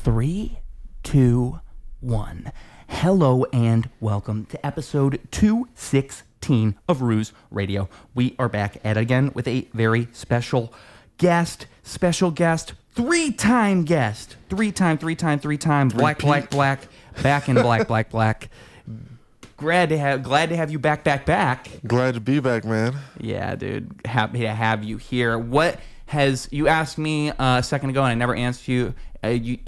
3, 2, 1. Hello and welcome to episode 216 of Ruse Radio. We are back at it again with a very special guest, three-time guest, three-time, black, back in black. Glad to have you back. Glad to be back, man. Yeah, dude. Happy to have you here. You asked me a second ago and I never answered you. You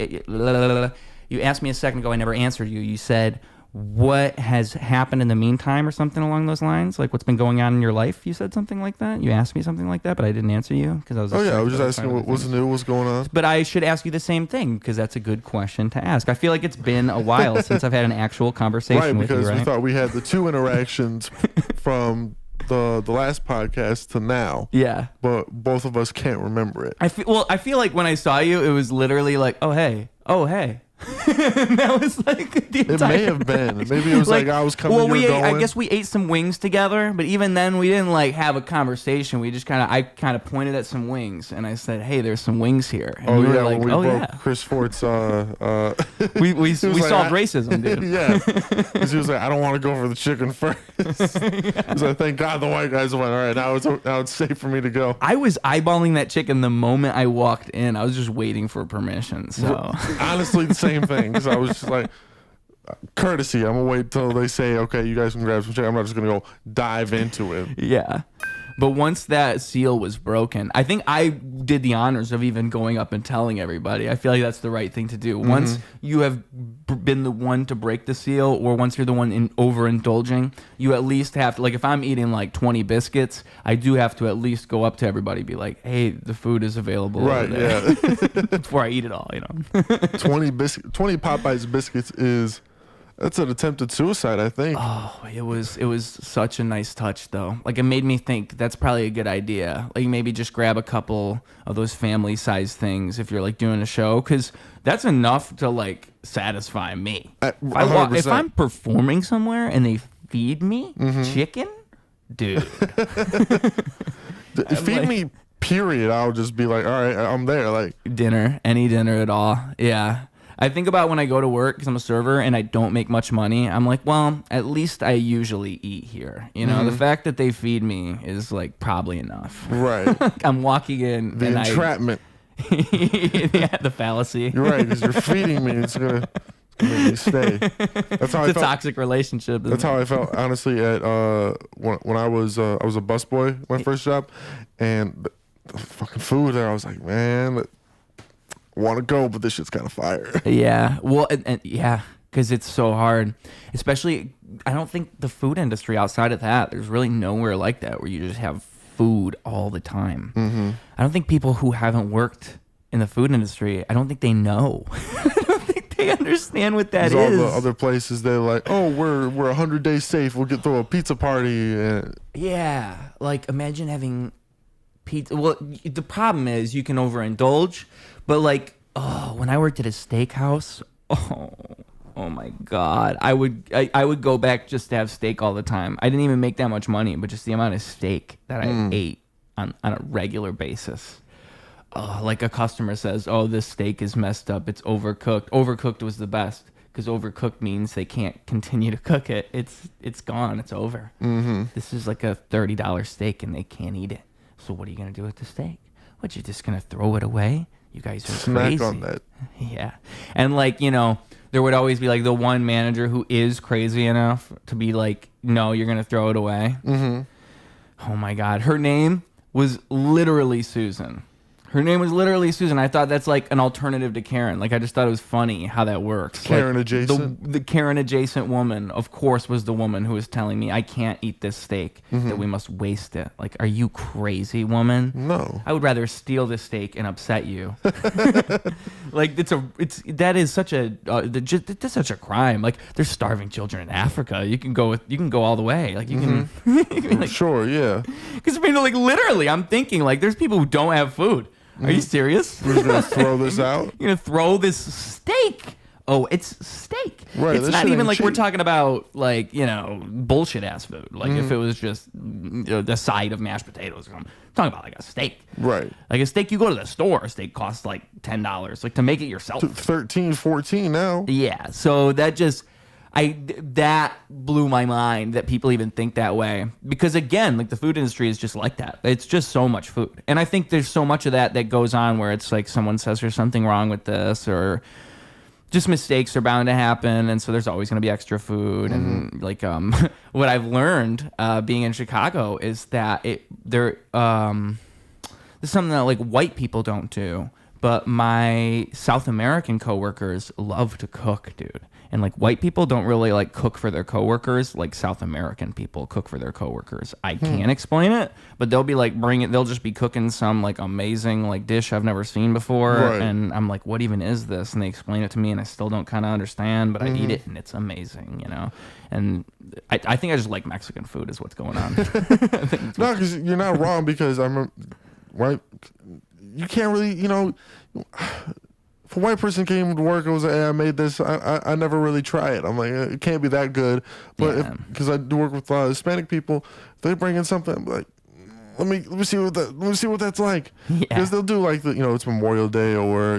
asked me a second ago, I never answered you. You said, what has happened in the meantime or something along those lines? Like, what's been going on in your life? You said something like that? You asked me something like that, but I didn't answer you because I was... I was just asking what's new, what's going on. But I should ask you the same thing because that's a good question to ask. I feel like it's been a while since I've had an actual conversation with you, right? Because we thought we had the two interactions from the last podcast to now. Yeah. But both of us can't remember it. I feel like when I saw you, it was literally like, oh, hey. That was like the entire... It may have been. Maybe it was like I was coming, you were going. I guess we ate some wings together, but even then we didn't like have a conversation. We just I kind of pointed at some wings and I said, "Hey, there's some wings here." And you were like, when we broke Chris Fort's we solved racism, dude. Yeah. Because he was like, "I don't want to go for the chicken first." He's like, "Thank God the white guys went. All right, now it's safe for me to go." I was eyeballing that chicken the moment I walked in. I was just waiting for permission. So honestly, the same thing. Because I was just like, courtesy. I'm gonna wait till they say, "Okay, you guys can grab some chicken." I'm not just gonna go dive into it. Yeah. But once that seal was broken, I think I did the honors of even going up and telling everybody. I feel like that's the right thing to do. Mm-hmm. Once you have been the one to break the seal, or once you're the one overindulging, you at least have to, like, if I'm eating like 20 biscuits, I do have to at least go up to everybody, be like, "Hey, the food is available." Right, over there. yeah. Before I eat it all, 20 Popeyes biscuits that's an attempted suicide, I think. Oh, it was such a nice touch, though. Like, it made me think that's probably a good idea. Like, maybe just grab a couple of those family-sized things if you're, like, doing a show, because that's enough to, like, satisfy me. If I'm performing somewhere and they feed me chicken, dude. Feed me, period. I'll just be like, all right, I'm there. Like, any dinner at all. Yeah. I think about when I go to work because I'm a server and I don't make much money. I'm like, well, at least I usually eat here. You know, the fact that they feed me is like probably enough. Right. I'm walking in. The entrapment. Yeah, the fallacy. You're right, because you're feeding me. It's gonna make me stay. That's how it's a toxic relationship. That's how I felt, honestly, at when I was a busboy, my first job, and the fucking food there. I was like, man. Want to go, but this shit's kind of fire. Yeah, well, and yeah, because it's so hard. Especially, I don't think the food industry outside of that, there's really nowhere like that where you just have food all the time. Mm-hmm. I don't think people who haven't worked in the food industry, I don't think they know. I don't think they understand what that is. All the other places, they're like, oh, we're 100 days safe. We'll throw a pizza party. Yeah, like imagine having pizza. Well, the problem is you can overindulge. But like, when I worked at a steakhouse, oh my God, I would go back just to have steak all the time. I didn't even make that much money, but just the amount of steak that I ate on a regular basis. Like a customer says, "Oh, this steak is messed up. It's overcooked." Overcooked was the best because overcooked means they can't continue to cook it. It's gone. It's over. Mm-hmm. This is like a $30 steak and they can't eat it. So what are you gonna do with the steak? What, you're just gonna throw it away? You guys are crazy. Smack on that. Yeah. And like, there would always be like the one manager who is crazy enough to be like, "No, you're going to throw it away." Mm-hmm. Oh my God. Her name was literally Susan. I thought that's like an alternative to Karen. Like, I just thought it was funny how that works. Karen like, adjacent? The Karen adjacent woman, of course, was the woman who was telling me I can't eat this steak, that we must waste it. Like, are you crazy, woman? No. I would rather steal this steak and upset you. Like, that's such a crime. Like, there's starving children in Africa. You can go all the way. Like, you can like, sure, yeah. Because like literally, I'm thinking like there's people who don't have food. Are you serious? We're just gonna throw this out? You're gonna throw this steak oh, it's steak. Right, It's this not shit even ain't like we're cheap. talking about like, bullshit ass food. Like if it was just the side of mashed potatoes or something. I'm talking about like a steak. Right. Like a steak, you go to the store, a steak costs like $10. Like to make it yourself. 13, 14 now. Yeah. So that blew my mind that people even think that way. Because again, like the food industry is just like that. It's just so much food. And I think there's so much of that goes on where it's like someone says there's something wrong with this, or just mistakes are bound to happen, and so there's always going to be extra food. And like what I've learned being in Chicago is that there's something that like white people don't do, but my South American coworkers love to cook, dude. And like white people don't really like cook for their coworkers like South American people cook for their coworkers. I can't explain it, but they'll be like they'll just be cooking some like amazing like dish I've never seen before. Right. And I'm like, what even is this? And they explain it to me and I still don't kind of understand, but I eat it and it's amazing, And I think I just like Mexican food is what's going on. No, because you're not wrong, because I remember, right? You can't really, if a white person came to work and was like, hey, I made this, I never really try it. I'm like, it can't be that good. But because I do work with a lot of Hispanic people, if they bring in something, I'm like, let me see what that's like. Because they'll do like it's Memorial Day, or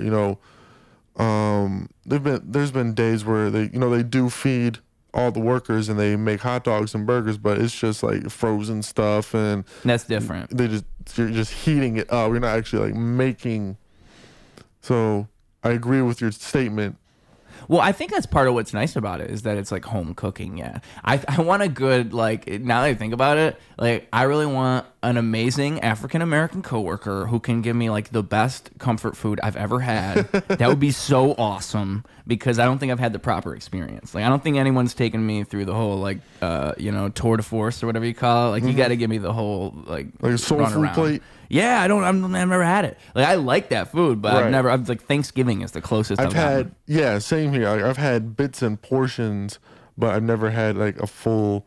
there's been days where they do feed all the workers and they make hot dogs and burgers, but it's just like frozen stuff, and that's different. You're just heating it up. You're not actually like making. So I agree with your statement. Well, I think that's part of what's nice about it is that it's like home cooking. Yeah, I want a good, like, now that I think about it, like I really want an amazing African American coworker who can give me like the best comfort food I've ever had. That would be so awesome, because I don't think I've had the proper experience. Like I don't think anyone's taken me through the whole like tour de force or whatever you call it. Like you got to give me the whole like a soul food plate. Yeah, I've never had it. Like I like that food, but I've like Thanksgiving is the closest I've had. Yeah, same here. Like, I've had bits and portions, but I've never had like a full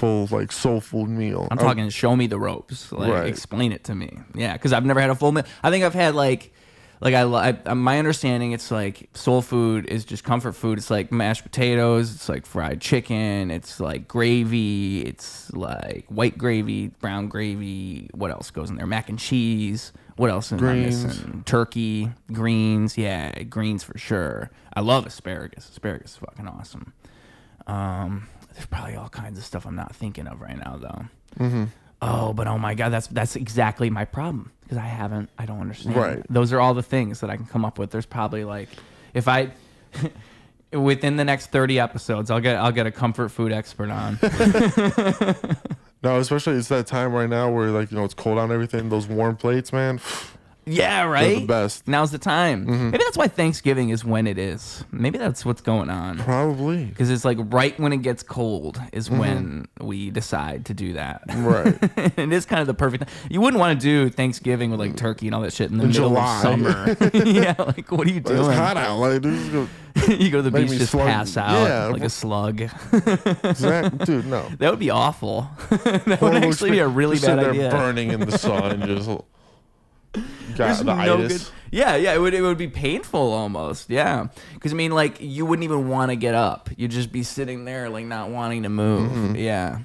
like soul food meal. I'm talking show me the ropes. Like explain it to me. Yeah, because I've never had a full meal. I think I've had like my understanding, it's like soul food is just comfort food. It's like mashed potatoes, it's like fried chicken, it's like gravy, it's like white gravy, brown gravy. What else goes in there? Mac and cheese. What else am I missing? Turkey, greens. Yeah, greens for sure. I love asparagus. Asparagus is fucking awesome. There's probably all kinds of stuff I'm not thinking of right now, though. Oh, but oh my God, that's exactly my problem, because I don't understand. Right. Those are all the things that I can come up with. There's probably like, if I, within the next 30 episodes, I'll get a comfort food expert on. No, especially it's that time right now where like it's cold out and everything. Those warm plates, man. Yeah, right. They're the best. Now's the time. Maybe that's why Thanksgiving is when it is. Maybe that's what's going on. Probably. Because it's like right when it gets cold is when we decide to do that. Right. It is kind of the perfect time. You wouldn't want to do Thanksgiving with like turkey and all that shit in the middle July. of summer. Yeah, like what are you doing? It's hot out. Like, dude, you go to the beach, just slug. pass out Yeah. like a slug. Exactly. Dude, no. That would be awful. That would actually be a really bad idea. Burning in the sun, just got the itis. Yeah, it would be painful almost. Yeah, because I mean, like you wouldn't even want to get up. You'd just be sitting there, like not wanting to move. Yeah.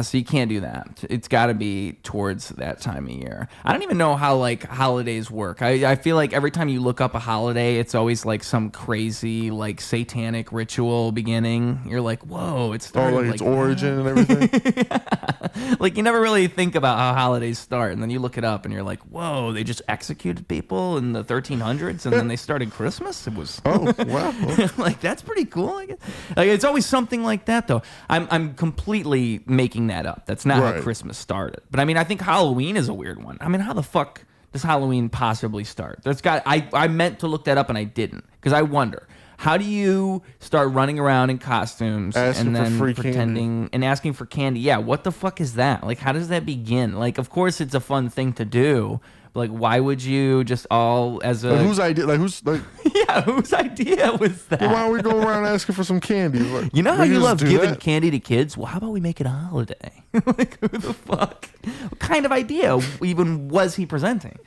So you can't do that. It's got to be towards that time of year. I don't even know how like holidays work. I feel like every time you look up a holiday, it's always like some crazy like satanic ritual beginning. You're like, whoa, it started like its origin and everything. Yeah. Like you never really think about how holidays start, and then you look it up and you're like, whoa, they just executed people in the 1300s and then they started Christmas. It was wow. like that's pretty cool. Like it's always something like that though. I'm completely making that up. That's not how Christmas started. But I mean, I think Halloween is a weird one. I mean, how the fuck does Halloween possibly start? I meant to look that up and I didn't, because I wonder, how do you start running around in costumes asking and then for free pretending candy. And asking for candy? Yeah, what the fuck is that? Like, how does that begin? Like, of course it's a fun thing to do. But like, why would you just all as a whose idea? Like who's like? Yeah, whose idea was that? Why don't we go around asking for some candy? Like, you know how you love giving candy to kids? Well, how about we make it a holiday? Like, who the fuck? What kind of idea even was he presenting?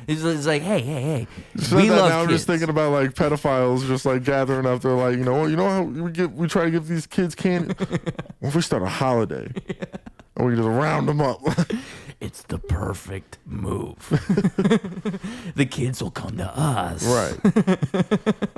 It's like, hey, So we love now I'm kids. just thinking about like pedophiles just like gathering up. They're like, you know how we try to give these kids candy. What if we start a holiday and we just round them up? It's the perfect move. The kids will come to us. Right.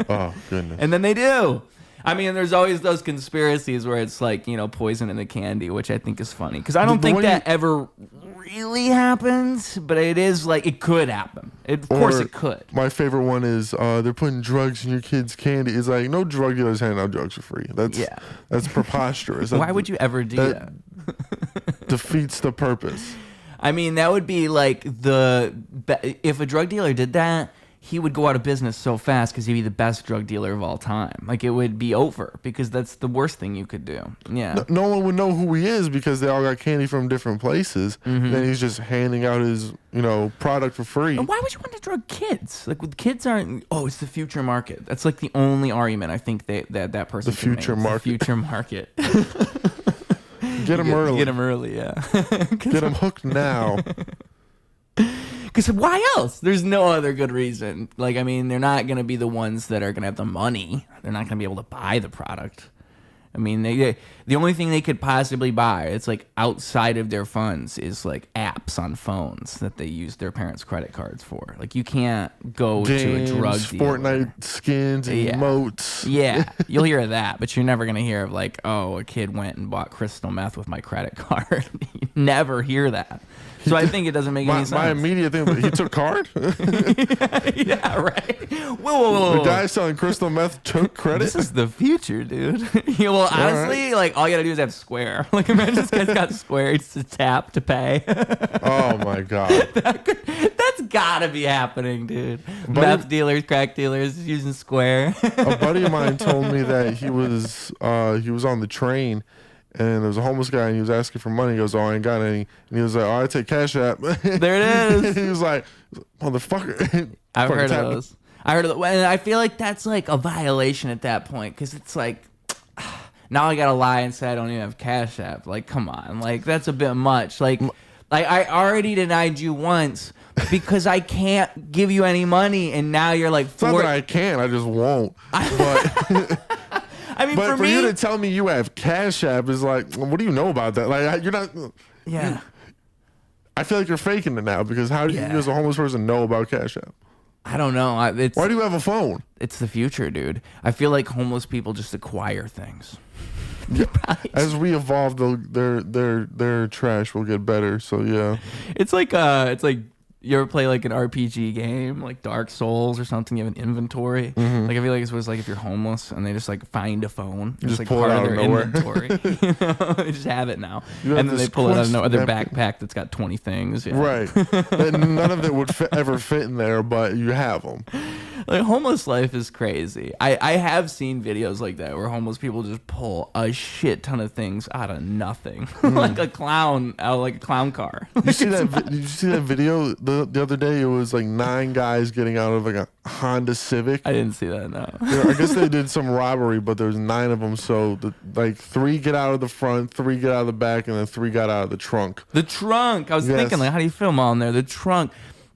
Oh, goodness. And then they do. I mean, there's always those conspiracies where it's like, poison in the candy, which I think is funny. Because I don't think that ever really happens, but it is like, it could happen. Of course it could. My favorite one is they're putting drugs in your kids' candy. It's like, no drug dealers handing out drugs for free. That's preposterous. Why would you ever do that? Defeats the purpose. I mean, that would be like if a drug dealer did that, he would go out of business so fast because he'd be the best drug dealer of all time. Like, it would be over because that's the worst thing you could do. Yeah. No one would know who he is because they all got candy from different places. And then he's just handing out his, product for free. And why would you want to drug kids? Like, with kids aren't. Oh, it's the future market. That's like the only argument I think that person. The future market. The future market. Get him early. Get him early, yeah. Get him hooked now. Because why else? There's no other good reason. Like, I mean, they're not going to be the ones that are going to have the money. They're not going to be able to buy the product. I mean, the only thing they could possibly buy, it's like outside of their funds, is like apps on phones that they use their parents' credit cards for. Like, you can't go Games, to a drug dealer. Fortnite skins, emotes. Yeah, you'll hear that, but you're never going to hear of like, oh, a kid went and bought crystal meth with my credit card. You never hear that. So I think it doesn't make any sense. My immediate thing, he took card? Yeah, right. Whoa. The guy selling crystal meth took credit? This is the future, dude. Yeah, well, honestly, like, all you gotta do is have Square. Like, imagine this guy's got Square. It's a tap to pay. Oh, my God. That's gotta be happening, dude. Meth dealers, crack dealers using Square. A buddy of mine told me that he was on the train, and there was a homeless guy, and he was asking for money. He goes, "Oh, I ain't got any." And he was like, "Oh, I take Cash App." There it is. And he was like, "Motherfucker." I've heard of those. And I feel like that's like a violation at that point, because it's like, now I gotta lie and say I don't even have Cash App. Like, come on. Like, that's a bit much. Like I already denied you once because I can't give you any money, and now you're like, it's not that I can't, I just won't. But I mean, but for me, you to tell me you have Cash App is like, what do you know about that? Like, you're not. Yeah. I feel like you're faking it now, because how do you as a homeless person know about Cash App? I don't know. Why do you have a phone? It's the future, dude. I feel like homeless people just acquire things. As we evolve, their trash will get better. So yeah, it's like you ever play like an RPG game, like Dark Souls or something? You have an inventory. Like, I feel like it was like if you're homeless and they just like find a phone, just like pull it out of nowhere. Inventory. They just have it now, and then they pull it out of nowhere. Their backpack that's got 20 things. Yeah. Right. None of it would ever fit in there, but you have them. Like, homeless life is crazy. I have seen videos like that where homeless people just pull a shit ton of things out of nothing, like a clown car. You see that? Did you see that video the other day? It was like 9 guys getting out of like a Honda Civic. I didn't see that. No. I guess they did some robbery, but there's 9 of them. So like 3 get out of the front, 3 get out of the back, and then 3 got out of the trunk. The trunk. I was thinking, like, how do you film all in there? The trunk.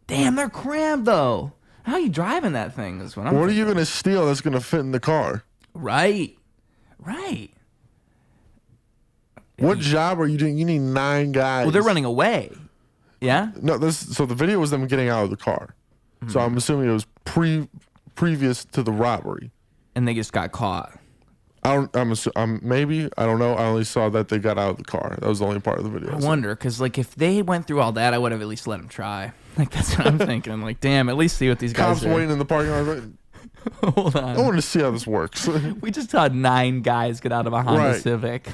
Damn, they're crammed though. How are you driving that thing? Is what are you gonna steal that's gonna fit in the car? Right. What job are you doing? You need 9 guys. Well, they're running away. Yeah. No, so the video was them getting out of the car. So I'm assuming it was previous to the robbery. And they just got caught. Maybe, I don't know. I only saw that they got out of the car. That was the only part of the video. I wonder, because like if they went through all that, I would have at least let them try. Like, that's what I'm thinking. I'm like, damn, at least see what these guys are. Cops waiting in the parking lot. Like, hold on. I want to see how this works. We just saw 9 guys get out of a Honda Civic.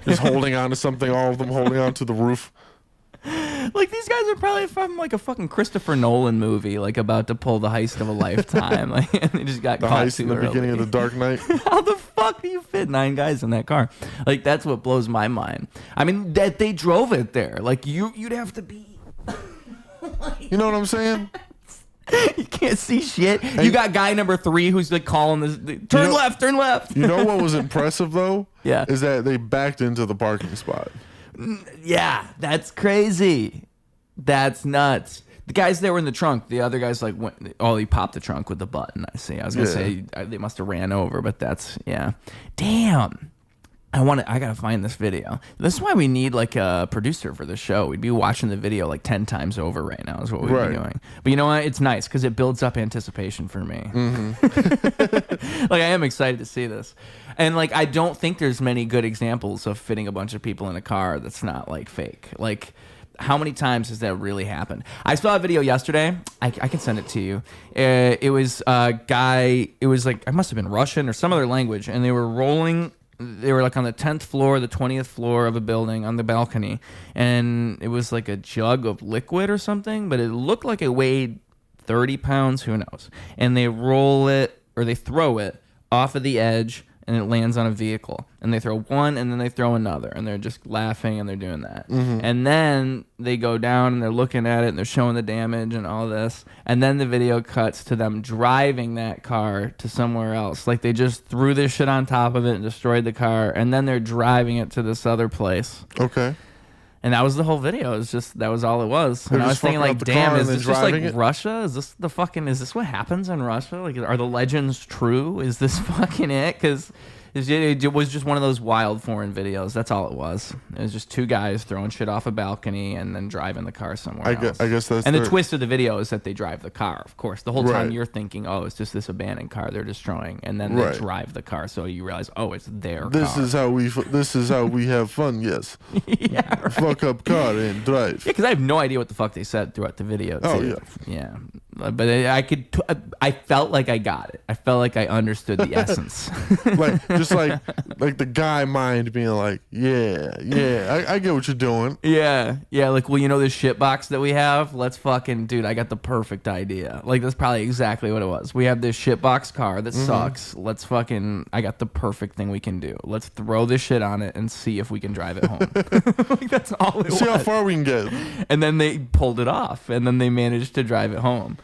Just holding on to something, all of them holding on to the roof. Like, these guys are probably from like a fucking Christopher Nolan movie, like about to pull the heist of a lifetime. Like, and they just got caught heist in the beginning of The Dark Knight. How the fuck do you fit 9 guys in that car? Like, that's what blows my mind. I mean, that they drove it there. Like, you'd have to be. You know what I'm saying? You can't see shit. You got guy number 3 who's like calling this. Turn left. You know what was impressive though? Yeah. Is that they backed into the parking spot. Yeah, that's crazy. That's nuts. The guys that were in the trunk, the other guys like went. Oh, he popped the trunk with the button. I see. I was gonna say they must have ran over, but that's Damn. I gotta find this video. This is why we need like a producer for the show. We'd be watching the video like 10 times over right now is what we'd be doing. But you know what? It's nice because it builds up anticipation for me. Like I am excited to see this. And like I don't think there's many good examples of fitting a bunch of people in a car that's not like fake. Like how many times has that really happened? I saw a video yesterday. I can send it to you. It was a guy. It was like, I must have been Russian or some other language. And they were rolling. They were like on the 10th floor, the 20th floor of a building on the balcony. And it was like a jug of liquid or something. But it looked like it weighed 30 pounds. Who knows? And they roll it or they throw it off of the edge. And it lands on a vehicle. And they throw one, and then they throw another. And they're just laughing, and they're doing that. And then they go down, and they're looking at it, and they're showing the damage and all this. And then the video cuts to them driving that car to somewhere else. Like, they just threw this shit on top of it and destroyed the car. And then they're driving it to this other place. Okay. And that was the whole video. It was just, that was all it was. And I was thinking, like, damn, is this just like Russia? Is this what happens in Russia? Like, are the legends true? Is this fucking it? Because it was just one of those wild foreign videos. That's all it was. It was just two guys throwing shit off a balcony and then driving the car somewhere else. I guess that's. And the twist of the video is that they drive the car. Of course, the whole time you're thinking, oh, it's just this abandoned car they're destroying, and then they drive the car, so you realize, oh, it's their car. This is how we have fun. Yes. Yeah. Right. Fuck up car and drive. Yeah, because I have no idea what the fuck they said throughout the video. Too. Oh yeah. Yeah. But I felt like I got it. I felt like I understood the essence. like the guy mind being like, I get what you're doing. Yeah. Like, well, you know this shit box that we have? Let's fucking, dude, I got the perfect idea. Like, that's probably exactly what it was. We have this shit box car that sucks. Let's fucking, I got the perfect thing we can do. Let's throw this shit on it and see if we can drive it home. Like, that's all it was. See how far we can get. And then they pulled it off, and then they managed to drive it home.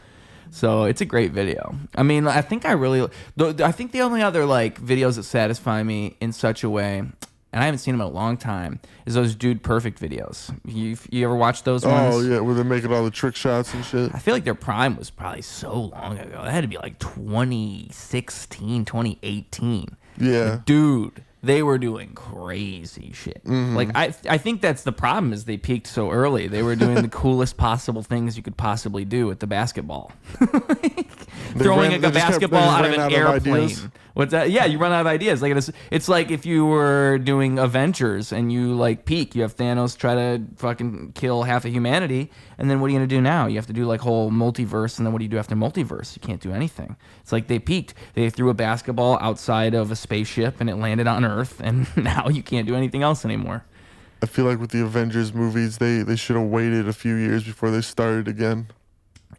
So it's a great video. I mean, I think the only other like videos that satisfy me in such a way, and I haven't seen them in a long time, is those Dude Perfect videos. You ever watch those ones? Oh yeah, where they're making all the trick shots and shit. I feel like their prime was probably so long ago. That had to be like 2016, 2018. Yeah. Like, dude, they were doing crazy shit. Like I think that's the problem, is they peaked so early. They were doing the coolest possible things you could possibly do with the basketball. Throwing a basketball out of an airplane. What's that? Yeah, you run out of ideas. Like it's like if you were doing Avengers and you like peak, you have Thanos try to fucking kill half of humanity, and then what are you gonna do now? You have to do like whole multiverse, and then what do you do after multiverse? You can't do anything. It's like they peaked. They threw a basketball outside of a spaceship and it landed on Earth, and now you can't do anything else anymore. I feel like with the Avengers movies, they should have waited a few years before they started again.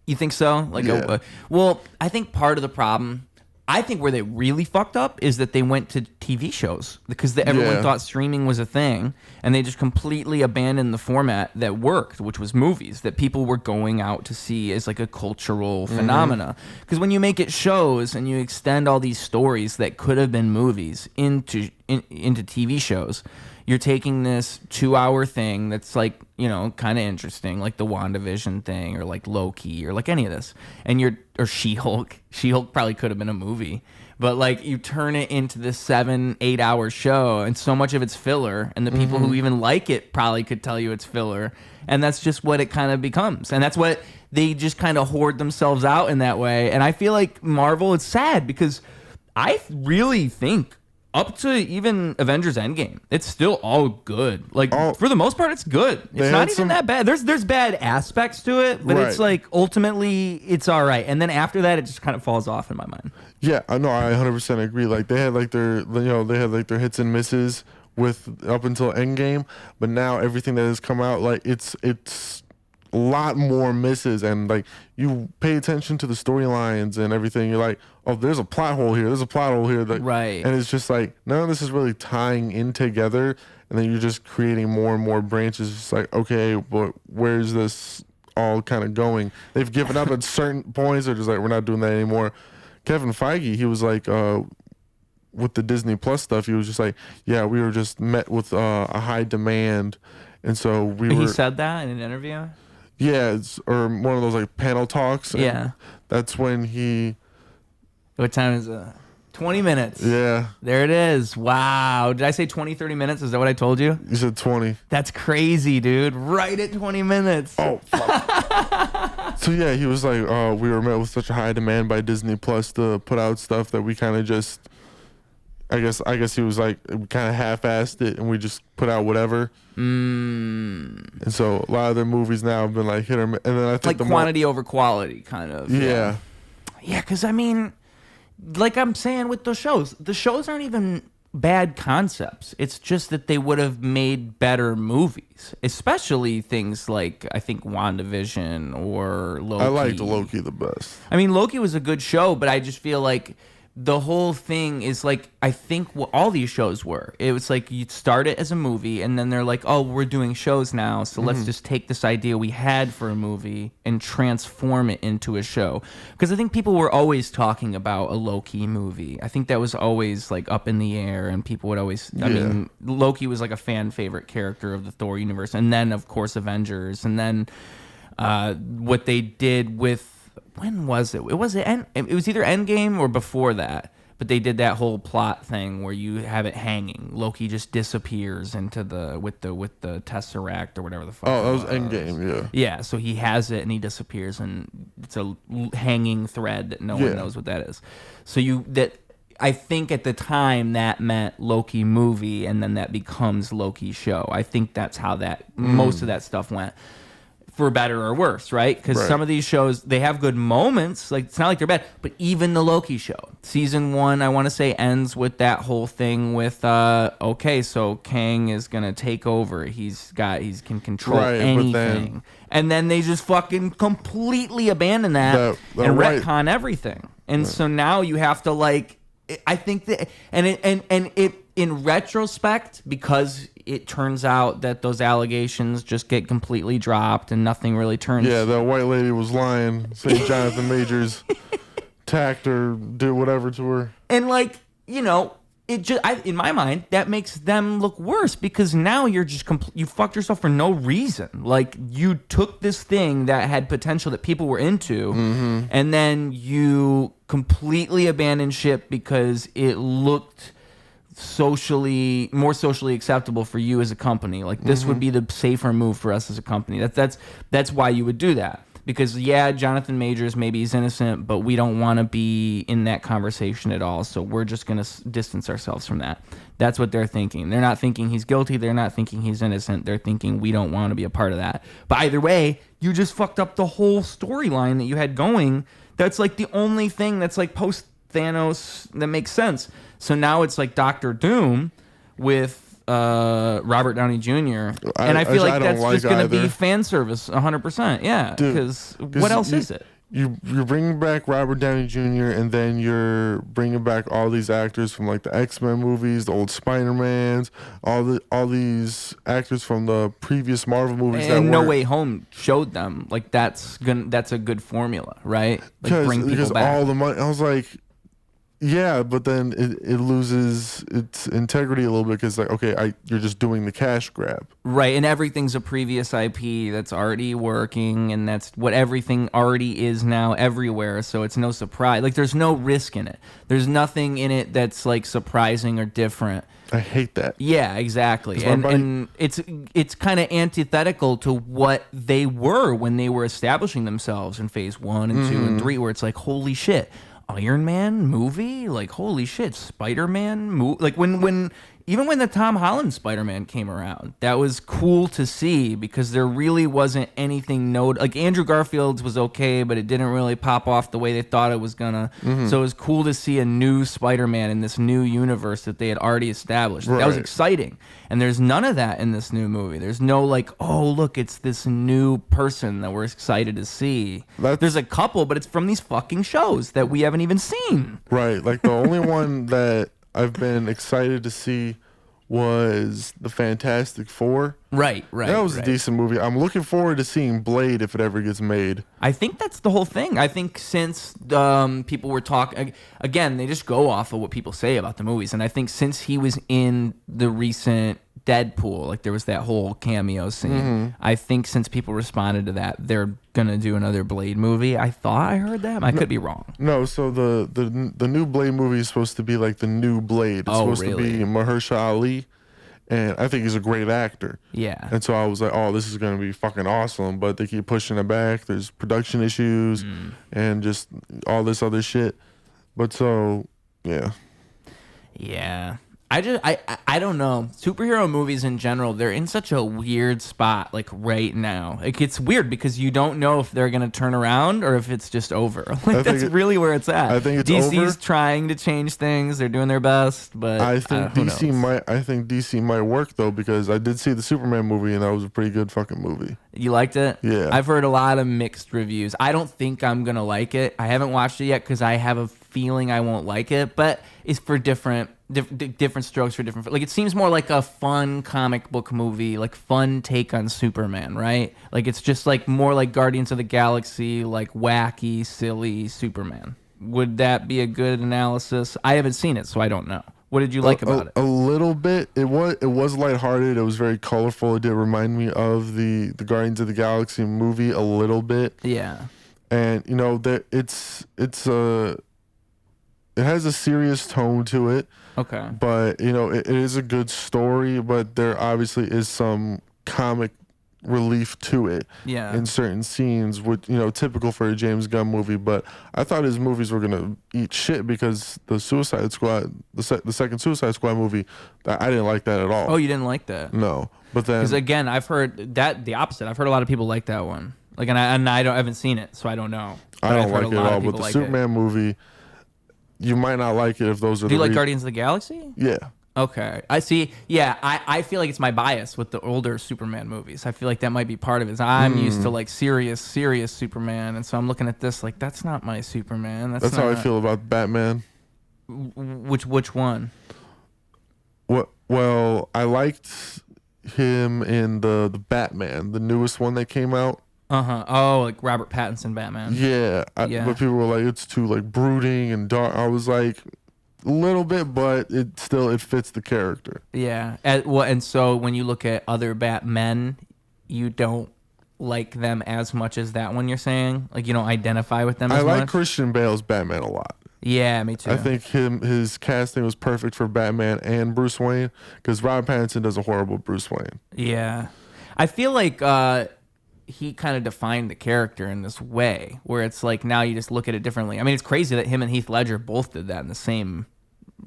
You think so? Like, yeah. Well, I think part of the problem, I think where they really fucked up is that they went to TV shows because everyone thought streaming was a thing, and they just completely abandoned the format that worked, which was movies that people were going out to see as like a cultural phenomena. Because when you make it shows and you extend all these stories that could have been movies into TV shows, you're taking this 2-hour thing that's like, you know, kind of interesting, like the WandaVision thing or like Loki or like any of this, or She-Hulk. She-Hulk probably could have been a movie, but like you turn it into this 7-8 hour show, and so much of it's filler, and the people who even like it probably could tell you it's filler, and that's just what it kind of becomes, and that's what they just kind of hoard themselves out in that way. And I feel like Marvel, it's sad because I really think up to even Avengers Endgame, it's still all good. Like, for the most part, it's good. It's not even that bad. There's bad aspects to it, but it's like, ultimately, it's all right. And then after that, it just kind of falls off in my mind. Yeah, I know. I 100% agree. Like, they had like their hits and misses with up until Endgame, but now everything that has come out, like, it's a lot more misses, and like you pay attention to the storylines and everything, you're like, oh, there's a plot hole here, like, right, and it's just like none of this is really tying in together, and then you're just creating more and more branches. It's like, okay, but where's this all kind of going? They've given up at certain points. They're just like, we're not doing that anymore. Kevin Feige, he was like, with the Disney Plus stuff, he was just like, yeah, we were just met with a high demand, and so he said that in an interview. Yeah, or one of those like panel talks. Yeah. That's when he. What time is it? 20 minutes. Yeah. There it is. Wow. Did I say 20, 30 minutes? Is that what I told you? You said 20. That's crazy, dude. Right at 20 minutes. Oh, fuck. So, yeah, he was like, we were met with such a high demand by Disney Plus to put out stuff that we kind of just, I guess he was like, we kind of half-assed it and we just put out whatever. And so a lot of their movies now have been like hit or miss. And then I think like quantity over quality, kind of. Yeah. Yeah, because I mean, like I'm saying with the shows aren't even bad concepts. It's just that they would have made better movies, especially things like, I think, WandaVision or Loki. I liked Loki the best. I mean, Loki was a good show, but I just feel like the whole thing is like, I think what all these shows were. It was like you'd start it as a movie, and then they're like, oh, we're doing shows now, so let's just take this idea we had for a movie and transform it into a show. Because I think people were always talking about a Loki movie. I think that was always like up in the air, and people would always, I mean, Loki was like a fan favorite character of the Thor universe, and then of course Avengers, and then what they did with, when was it? It was either Endgame or before that. But they did that whole plot thing where you have it hanging. Loki just disappears into with the Tesseract or whatever the fuck. Oh, that was Endgame, yeah. Yeah, so he has it and he disappears, and it's a hanging thread that no one knows what that is. So I think at the time that meant Loki movie, and then that becomes Loki show. I think that's how most of that stuff went. For better or worse, right? Because some of these shows, they have good moments. Like, it's not like they're bad. But even the Loki show, season 1, I want to say, ends with that whole thing with, okay, so Kang is going to take over. He can control anything. And then they just fucking completely abandon that and retcon everything. And so now you have to, like, I think that, and it in retrospect, because it turns out that those allegations just get completely dropped and nothing really turns. Yeah, that white lady was lying, saying Jonathan Majors attacked her, did whatever to her. And like, you know, it just, in my mind, that makes them look worse, because now you're just you fucked yourself for no reason. Like, you took this thing that had potential that people were into, and then you completely abandoned ship because it looked more socially acceptable for you as a company. Like, this would be the safer move for us as a company. That's why you would do that. Because, yeah, Jonathan Majors, maybe he's innocent, but we don't want to be in that conversation at all, so we're just going to distance ourselves from that. That's what they're thinking. They're not thinking he's guilty. They're not thinking he's innocent. They're thinking we don't want to be a part of that. But either way, you just fucked up the whole storyline that you had going. That's like the only thing that's like post-Thanos that makes sense. So now it's like Doctor Doom with Robert Downey Jr. And I feel like that's just going to be fan service 100%. Yeah, because what else is it? You're bringing back Robert Downey Jr. and then you're bringing back all these actors from like the X-Men movies, the old Spider-Mans, all these actors from the previous Marvel movies. And No Way Home showed them. Like, that's a good formula, right? Like, bring people back. All the money. I was like, yeah, but then it loses its integrity a little bit, because like, okay, you're just doing the cash grab, right? And everything's a previous IP that's already working, and that's what everything already is now everywhere. So it's no surprise. Like, there's no risk in it. There's nothing in it that's like surprising or different. I hate that. Yeah, exactly. And it's kind of antithetical to what they were when they were establishing themselves in phase 1 and 2 and 3, where it's like, holy shit, Iron Man movie, like, holy shit, Spider-Man movie. Like, even when the Tom Holland Spider-Man came around, that was cool to see, because there really wasn't anything like Andrew Garfield's was okay, but it didn't really pop off the way they thought it was gonna. So it was cool to see a new Spider-Man in this new universe that they had already established. That was exciting. And there's none of that in this new movie. There's no like, oh, look, it's this new person that we're excited to see. There's a couple, but it's from these fucking shows that we haven't even seen. Right. Like, the only one that I've been excited to see was the Fantastic Four. Right. That was a decent movie. I'm looking forward to seeing Blade if it ever gets made. I think that's the whole thing. I think since people were talking, again, they just go off of what people say about the movies. And I think since he was in the recent Deadpool, like there was that whole cameo scene. I think since people responded to that, they're gonna do another Blade movie. I thought I heard that. I could be wrong. No, so the new Blade movie is supposed to be like the new Blade. It's supposed to be Mahershala Ali, and I think he's a great actor. Yeah. And so I was like, oh, this is gonna be fucking awesome. But they keep pushing it back. There's production issues and just all this other shit. But so yeah. Yeah. I don't know. Superhero movies in general, they're in such a weird spot like right now. Like it's weird because you don't know if they're gonna turn around or if it's just over. Like that's really where it's at. I think it's DC's over. trying to change things. They're doing their best, but I think DC might work though, because I did see the Superman movie and that was a pretty good fucking movie. You liked it? Yeah. I've heard a lot of mixed reviews. I don't think I'm gonna like it. I haven't watched it yet because I have a feeling I won't like it, but it's for different strokes for different. Like it seems more like a fun comic book movie, like fun take on Superman, right? Like it's just like more like Guardians of the Galaxy, like wacky, silly Superman. Would that be a good analysis? I haven't seen it, so I don't know. What did you like about it? A little bit. It was lighthearted. It was very colorful. It did remind me of the Guardians of the Galaxy movie a little bit. Yeah. And you know that it has a serious tone to it. Okay. But you know it is a good story, but there obviously is some comic relief to it. Yeah. In certain scenes, which typical for a James Gunn movie. But I thought his movies were gonna eat shit because the Suicide Squad, the second Suicide Squad movie, I didn't like that at all. Oh, you didn't like that? No. But then, because again, I've heard that the opposite. I've heard a lot of people like that one. Like, and I haven't seen it, so I don't know. But I don't like it at all. But the Superman movie, you might not like it if those are. Do you like Guardians of the Galaxy? Yeah. Okay. I see. Yeah, I feel like it's my bias with the older Superman movies. I feel like that might be part of it. I'm used to like serious Superman, and so I'm looking at this like that's not my Superman. That's how I feel about Batman. Which one? Well, I liked him in the Batman, the newest one that came out. Oh, like Robert Pattinson Batman. Yeah. But people were like, it's too like brooding and dark. I was like, a little bit, but it fits the character. Yeah. And so when you look at other Batmen, you don't like them as much as that one. You're saying, like, you don't identify with them as much. I like Christian Bale's Batman a lot. Yeah, me too. I think his casting was perfect for Batman and Bruce Wayne, because Robert Pattinson does a horrible Bruce Wayne. Yeah. I feel like he kind of defined the character in this way, where it's like now you just look at it differently. I mean, it's crazy that him and Heath Ledger both did that in the same,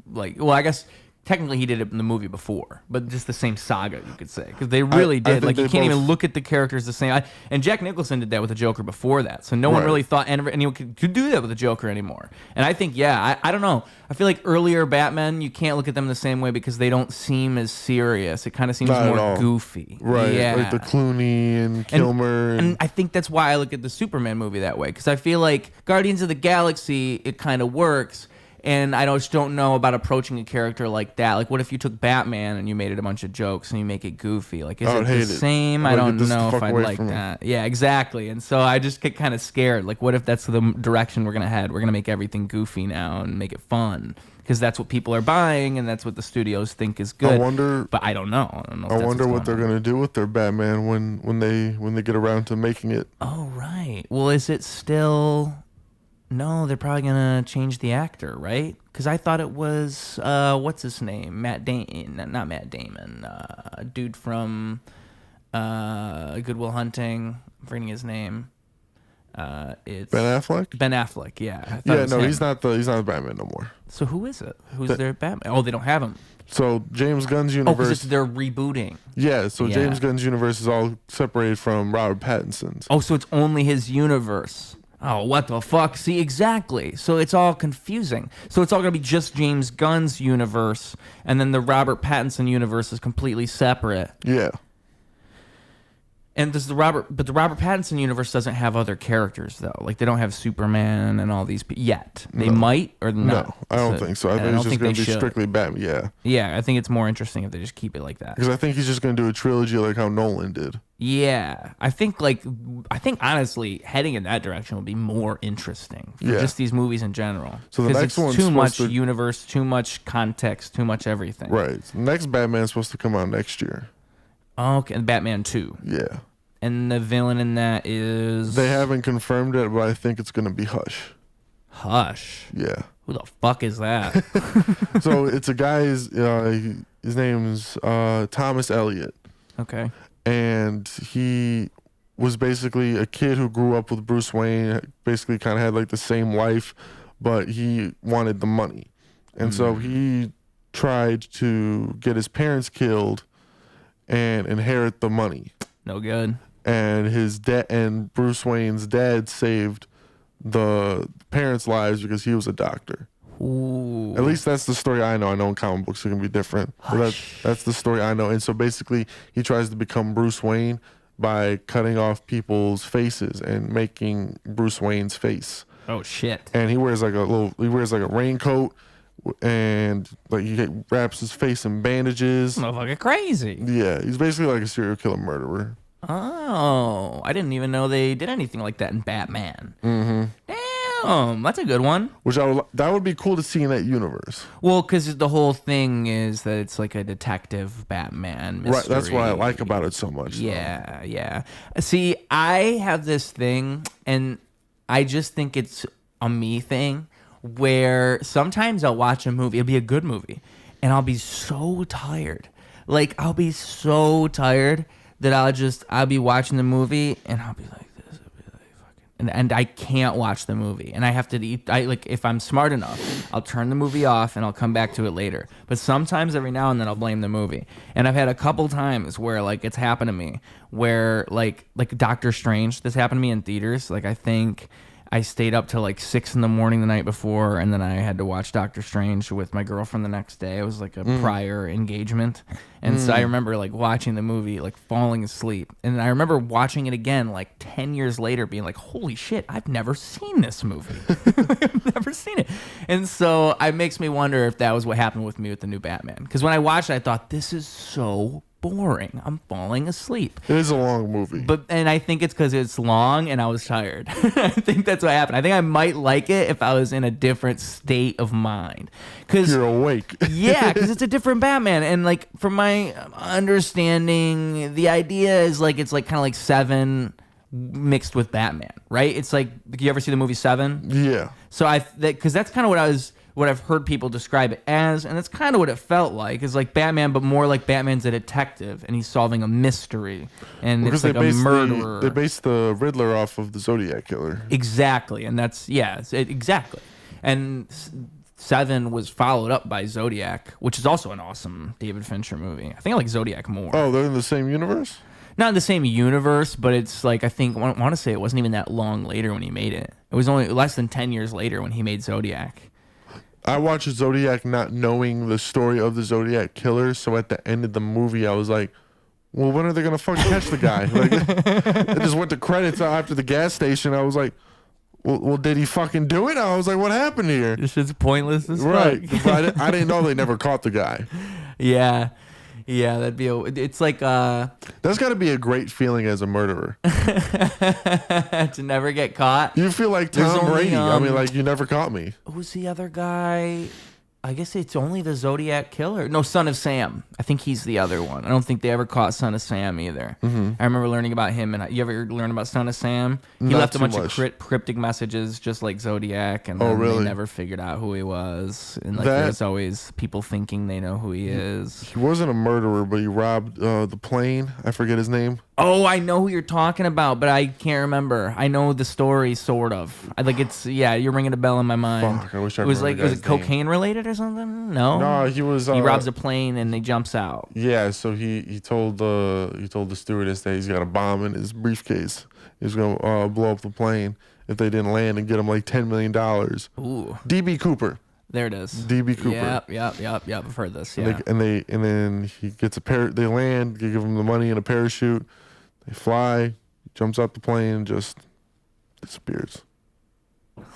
like, well, I guess technically he did it in the movie before, but just the same saga, you could say, because they really did. Like, you can't even look at the characters the same. And Jack Nicholson did that with the Joker before that, so no one really thought anyone could do that with the Joker anymore. And I think, I don't know. I feel like earlier Batman, you can't look at them the same way because they don't seem as serious. It kind of seems more goofy. Right, yeah. like the Clooney and Kilmer. And I think that's why I look at the Superman movie that way, because I feel like Guardians of the Galaxy, it kind of works. And I just don't know about approaching a character like that. Like, what if you took Batman and you made it a bunch of jokes and you make it goofy? Like, is it the same? I don't know if I'd like that. Yeah, exactly. And so I just get kind of scared. Like, what if that's the direction we're going to head? We're going to make everything goofy now and make it fun, because that's what people are buying and that's what the studios think is good. But I don't know. I wonder what they're going to do with their Batman when they get around to making it. Oh, right. Well, is it still... No, they're probably going to change the actor, right? Because I thought it was, what's his name? Not Matt Damon. Dude from Good Will Hunting. I'm forgetting his name. It's Ben Affleck? Ben Affleck, yeah. He's not the Batman no more. So who is it? Who's their Batman? Oh, they don't have him. So James Gunn's universe... Oh, because they're rebooting. Yeah, so James Gunn's universe is all separated from Robert Pattinson's. Oh, so it's only his universe. Oh, what the fuck? See, exactly. So it's all confusing. So it's all going to be just James Gunn's universe, and then the Robert Pattinson universe is completely separate. Yeah. And the Robert Pattinson universe doesn't have other characters, though. Like, they don't have Superman and all these yet. They might or not. No, I don't think so. I think it's just going to be strictly Batman. Yeah. Yeah, I think it's more interesting if they just keep it like that. Because I think he's just going to do a trilogy like how Nolan did. Yeah, I think honestly, heading in that direction would be more interesting for Yeah. just these movies in general. So the 'Cause next it's one's too much supposed to- universe, too much context, too much everything. Right. Next Batman's supposed to come out next year. Okay, and Batman 2. Yeah. And the villain in that is They haven't confirmed it, but I think it's gonna be Hush. Hush. Yeah. Who the fuck is that? So it's a guy. His name's Thomas Elliott, Okay. and he was basically a kid who grew up with Bruce Wayne. Basically, kind of had like the same life, but he wanted the money, and so he tried to get his parents killed and inherit the money. No good. And his dad and Bruce Wayne's dad saved the parents' lives because he was a doctor. Ooh. At least that's the story I know. I know in comic books it can be different. But that's the story I know. And so basically he tries to become Bruce Wayne by cutting off people's faces and making Bruce Wayne's face. Oh shit. And he wears like a raincoat and like he wraps his face in bandages. Motherfucker crazy. Yeah, he's basically like a serial killer murderer. Oh, I didn't even know they did anything like that in Batman. Mm-hmm. Damn, that's a good one. That would be cool to see in that universe. Well, because the whole thing is that it's like a detective Batman mystery. Right, that's what I like about it so much. Yeah, yeah. See, I have this thing, and I just think it's a me thing, where sometimes I'll watch a movie, it'll be a good movie, and I'll be so tired. Like, I'll be so tired that I'll be watching the movie, and I'll be like this. I'll be like fucking, and I can't watch the movie, and I have to eat. If I'm smart enough, I'll turn the movie off and I'll come back to it later. But sometimes, every now and then, I'll blame the movie. And I've had a couple times where like it's happened to me, where like Doctor Strange, this happened to me in theaters. Like I think I stayed up till like 6 a.m. the night before, and then I had to watch Doctor Strange with my girlfriend the next day. It was like a prior engagement, and so I remember like watching the movie, like falling asleep, and I remember watching it again like 10 years later, being like, "Holy shit, I've never seen this movie. I've never seen it." And so it makes me wonder if that was what happened with me with the new Batman, because when I watched it, I thought, "This is so boring. I'm falling asleep." It is a long movie. And I think it's because it's long and I was tired. I think that's what happened. I think I might like it if I was in a different state of mind. Cause, you're awake. yeah, because it's a different Batman. And like from my understanding, the idea is like it's like kind of like Seven mixed with Batman, right? It's like, you ever see the movie Seven? Yeah. So because that's kind of what I've heard people describe it as, and that's kind of what it felt like. It's like Batman, but more like Batman's a detective, and he's solving a mystery, and it's like a murderer. They based the Riddler off of the Zodiac killer. Exactly, and that's, exactly. And Seven was followed up by Zodiac, which is also an awesome David Fincher movie. I think I like Zodiac more. Oh, they're in the same universe? Not in the same universe, but it's like, I want to say it wasn't even that long later when he made it. It was only less than 10 years later when he made Zodiac. I watched Zodiac not knowing the story of the Zodiac killer, so at the end of the movie, I was like, well, when are they going to fucking catch the guy? Like, it just went to credits after the gas station. I was like, well, did he fucking do it? I was like, what happened here? This shit's pointless as right. fuck. But I didn't know they never caught the guy. Yeah. Yeah, it's like that's got to be a great feeling as a murderer. to never get caught. You feel like Tom Brady. I mean, like, you never caught me. Who's the other guy? I guess it's only the Zodiac killer. No, Son of Sam. I think he's the other one. I don't think they ever caught Son of Sam either. Mm-hmm. I remember learning about him. And you ever learn about Son of Sam? He left a bunch of cryptic messages, just like Zodiac, and then they never figured out who he was. And like, there's always people thinking they know who he is. He wasn't a murderer, but he robbed the plane. I forget his name. Oh, I know who you're talking about, but I can't remember. I know the story, sort of. You're ringing a bell in my mind. Fuck, I wish I was remembered was it cocaine related or something? No. No, he was. He robs a plane and he jumps out. Yeah, so he told the stewardess that he's got a bomb in his briefcase. He's gonna blow up the plane if they didn't land and get him like $10 million. Ooh. DB Cooper. There it is. DB Cooper. Yep. I've heard this. Yeah. And then he gets they land. They give him the money and a parachute. They fly. Jumps out the plane and just disappears.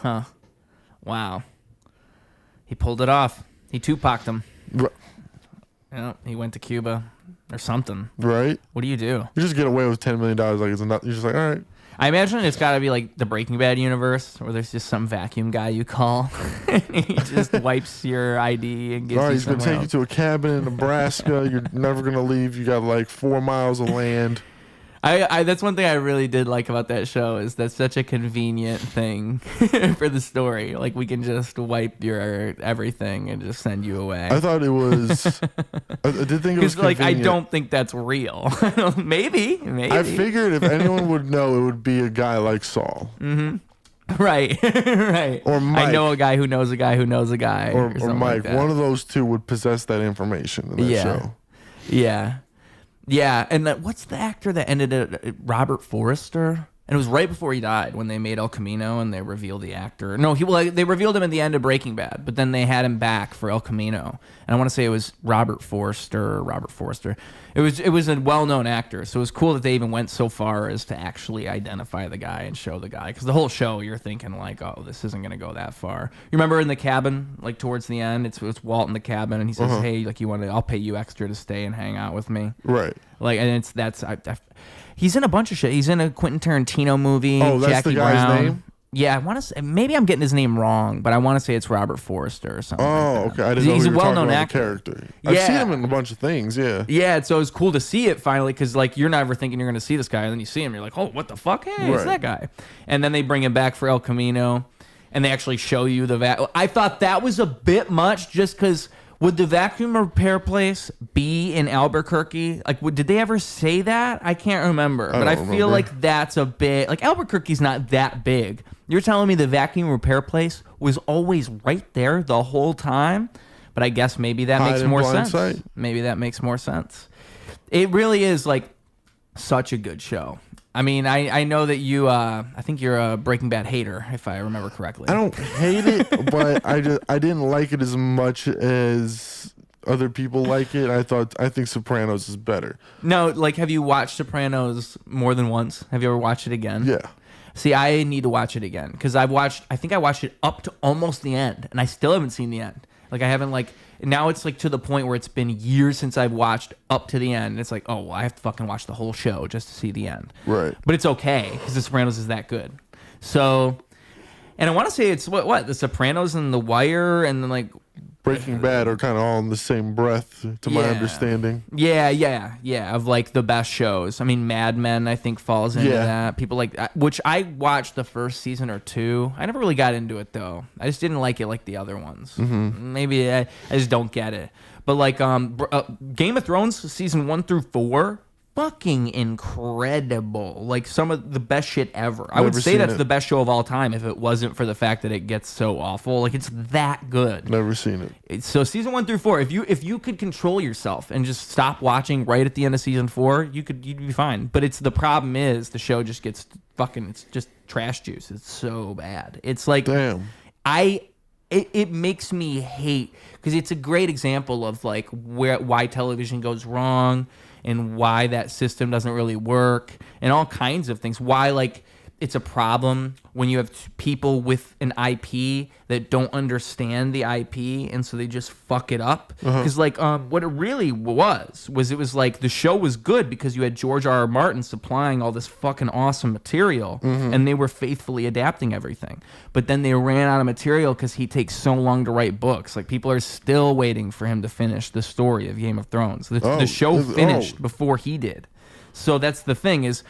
Huh. Wow. He pulled it off. He Tupac'd him. Right. Yeah, he went to Cuba, or something. Right? What do? You just get away with $10 million. Like it's not. You're just like, all right. I imagine it's got to be like the Breaking Bad universe, where there's just some vacuum guy you call, and he just wipes your ID and gives you He's gonna take you to a cabin in Nebraska. You're never gonna leave. You got like 4 miles of land. I that's one thing I really did like about that show is that's such a convenient thing for the story. Like we can just wipe your everything and just send you away. I thought it was. I did think it was like convenient. I don't think that's real. maybe. I figured if anyone would know, it would be a guy like Saul. Mm-hmm. Right, right. Or Mike. I know a guy who knows a guy who knows a guy. Or Mike. Like one of those two would possess that information in that show. Yeah. Yeah, and what's the actor that ended it? Robert Forster? And it was right before he died when they made El Camino and they revealed the actor. No, they revealed him at the end of Breaking Bad, but then they had him back for El Camino. And I want to say it was Robert Forster. It was a well-known actor, so it was cool that they even went so far as to actually identify the guy and show the guy. Because the whole show, you're thinking like, oh, this isn't going to go that far. You remember in the cabin, like towards the end, it's Walt in the cabin, and he says, hey, like I'll pay you extra to stay and hang out with me. Right. Like, and he's in a bunch of shit. He's in a Quentin Tarantino movie. Oh, that's Jackie the guy's Brown. name? Yeah, I want to say, maybe I'm getting his name wrong, but I want to say it's Robert Forster or something. Oh, like that. okay. I didn't know he's you a were talking well-known about actor. the character. I've seen him in a bunch of things, yeah. Yeah, so it's cool to see it finally because, like, you're never thinking you're going to see this guy, and then you see him, you're like, oh, what the fuck? Hey, it's that guy. And then they bring him back for El Camino, and they actually show you the I thought that was a bit much just because... Would the vacuum repair place be in Albuquerque? Like, did they ever say that? I can't remember. But I feel like that's a bit... Like, Albuquerque's not that big. You're telling me the vacuum repair place was always right there the whole time? But I guess maybe that makes more sense. Maybe that makes more sense. It really is, like, such a good show. I mean, I know that you, I think you're a Breaking Bad hater, if I remember correctly. I don't hate it, but I didn't like it as much as other people like it. I think Sopranos is better. No, like, have you watched Sopranos more than once? Have you ever watched it again? Yeah. See, I need to watch it again because I think I watched it up to almost the end, and I still haven't seen the end. Like, I haven't, like, now it's, like, to the point where it's been years since I've watched up to the end. And it's like, oh, well, I have to fucking watch the whole show just to see the end. Right. But it's okay because The Sopranos is that good. So, and I want to say it's, what, The Sopranos and The Wire and then, like... Breaking Bad are kind of all in the same breath, to my understanding. Yeah, of like the best shows. I mean, Mad Men, I think, falls into that. People like that, which I watched the first season or two. I never really got into it, though. I just didn't like it like the other ones. Mm-hmm. Maybe I just don't get it. But like Game of Thrones, season 1 through 4, fucking incredible. Like some of the best shit ever. I would say that's the best show of all time if it wasn't for the fact that it gets so awful. Like it's that good. Never seen it. So season 1 through 4, if you could control yourself and just stop watching right at the end of season 4, you'd be fine. But the problem is the show just gets it's just trash juice. It's so bad. It's like damn. It makes me hate because it's a great example of like why television goes wrong and why that system doesn't really work and all kinds of things. Why, like, it's a problem when you have people with an IP that don't understand the IP and so they just fuck it up. Because, like, what it really was it was like the show was good because you had George R.R. Martin supplying all this fucking awesome material and they were faithfully adapting everything. But then they ran out of material because he takes so long to write books. Like, people are still waiting for him to finish the story of Game of Thrones. The show finished before he did. So that's the thing is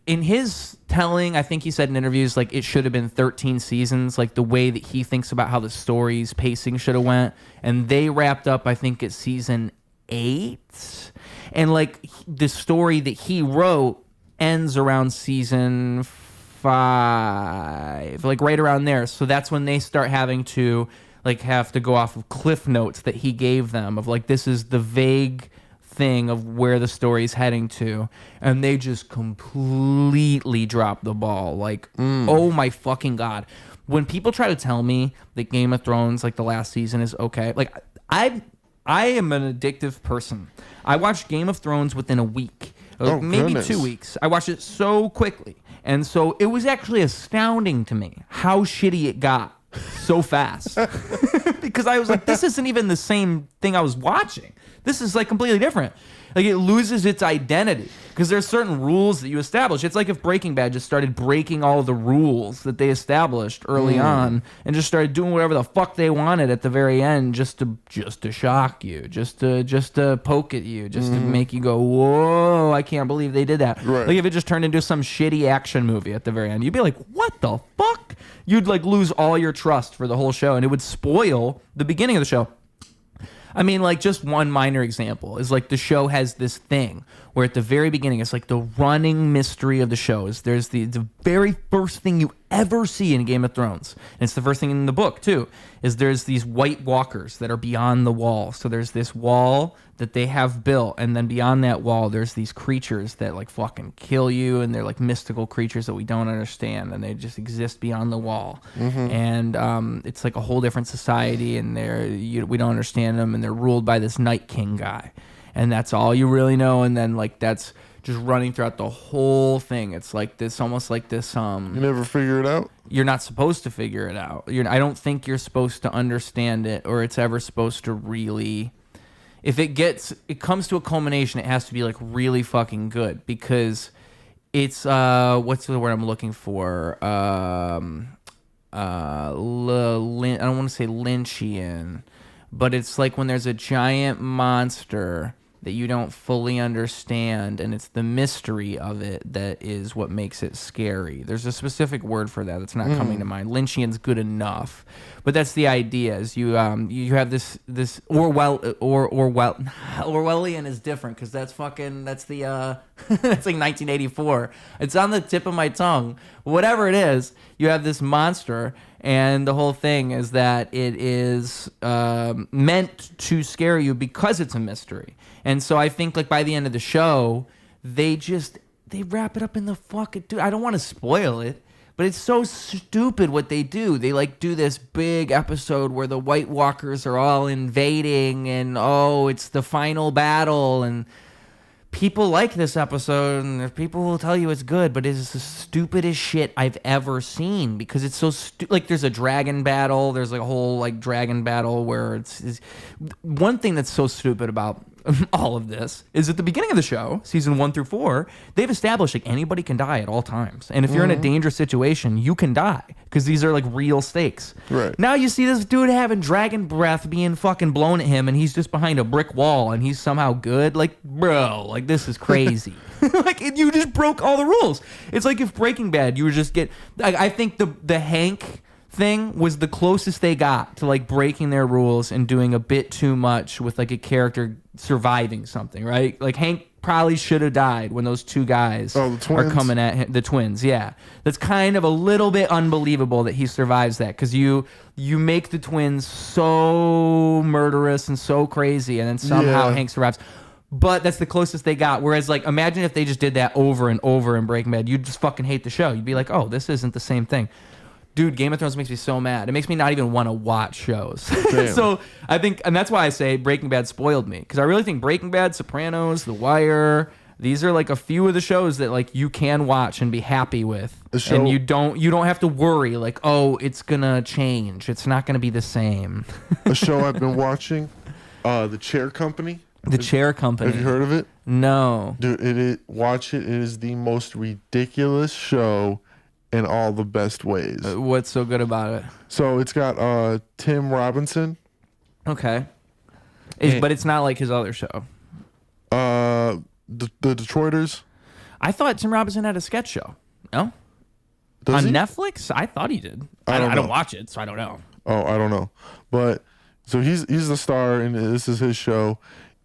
in his telling, I think he said in interviews, like, it should have been 13 seasons, like the way that he thinks about how the story's pacing should have went. And they wrapped up, I think, at season 8. And, like, the story that he wrote ends around season 5, like, right around there. So that's when they start having to, like, have to go off of cliff notes that he gave them of, like, this is the vague thing of where the story's heading to, and they just completely drop the ball. Like, oh my fucking god, when people try to tell me that Game of Thrones, like, the last season is okay, like, I am an addictive person. I watched Game of Thrones within a week, maybe 2 weeks. I watched it so quickly, and so it was actually astounding to me how shitty it got so fast because I was like, this isn't even the same thing I was watching. This is like completely different. Like it loses its identity because there's certain rules that you establish. It's like if Breaking Bad just started breaking all the rules that they established early on and just started doing whatever the fuck they wanted at the very end just to shock you, just to poke at you, just to make you go, whoa, I can't believe they did that. Right. Like if it just turned into some shitty action movie at the very end, you'd be like, what the fuck? You'd like lose all your trust for the whole show, and it would spoil the beginning of the show. I mean, like, just one minor example is, like, the show has this thing where at the very beginning, it's like the running mystery of the show is there's the very first thing you ever see in Game of Thrones, and it's the first thing in the book, too, is there's these White Walkers that are beyond the wall. So there's this wall that they have built, and then beyond that wall, there's these creatures that, like, fucking kill you, and they're, like, mystical creatures that we don't understand, and they just exist beyond the wall. And it's, like, a whole different society, and we don't understand them, and they're ruled by this Night King guy. And that's all you really know, and then, like, that's just running throughout the whole thing. It's like this, almost like this. You never figure it out? You're not supposed to figure it out. I don't think you're supposed to understand it, or it's ever supposed to really... If it comes to a culmination, it has to be like really fucking good because it's what's the word I'm looking for? I don't want to say Lynchian, but it's like when there's a giant monster that you don't fully understand, and it's the mystery of it that is what makes it scary. There's a specific word for that that's not coming to mind. Lynchian's good enough, but that's the idea. Is you have this Orwellian is different because that's the that's like 1984. It's on the tip of my tongue. Whatever it is, you have this monster. And the whole thing is that it is meant to scare you because it's a mystery. And so I think like by the end of the show, they wrap it up in the fucking... Dude, I don't want to spoil it, but it's so stupid what they do. They like do this big episode where the White Walkers are all invading and it's the final battle and... People like this episode, and there's people who will tell you it's good, but it's the stupidest shit I've ever seen because it's so like there's a dragon battle. There's like a whole like dragon battle where it's one thing that's so stupid about all of this is at the beginning of the show, season 1 through 4, they've established like anybody can die at all times, and if you're in a dangerous situation, you can die because these are like real stakes. Right now, you see this dude having dragon breath being fucking blown at him, and he's just behind a brick wall, and he's somehow good. Like, bro, like this is crazy. Like you just broke all the rules. It's like if Breaking Bad, you would just get. I think the Hank thing was the closest they got to like breaking their rules and doing a bit too much with like a character surviving something, right? Like Hank probably should have died when those two guys are coming at him. The twins, yeah. That's kind of a little bit unbelievable that he survives that because you make the twins so murderous and so crazy, and then somehow Hank survives. But that's the closest they got. Whereas, like, imagine if they just did that over and over in Breaking Bad. You'd just fucking hate the show. You'd be like, oh, this isn't the same thing. Dude, Game of Thrones makes me so mad. It makes me not even want to watch shows. So I think, and that's why I say Breaking Bad spoiled me. Because I really think Breaking Bad, Sopranos, The Wire, these are like a few of the shows that like you can watch and be happy with. And you don't have to worry like, oh, it's going to change. It's not going to be the same. A show I've been watching, The Chair Company. The Chair Company. Have you heard of it? No. Dude, watch it. It is the most ridiculous show in all the best ways. What's so good about it? So it's got Tim Robinson. Okay. But it's not like his other show. The Detroiters. I thought Tim Robinson had a sketch show. No? Does on he? Netflix? I thought he did. I don't watch it, so I don't know. Oh, I don't know. But so he's the star, and this is his show.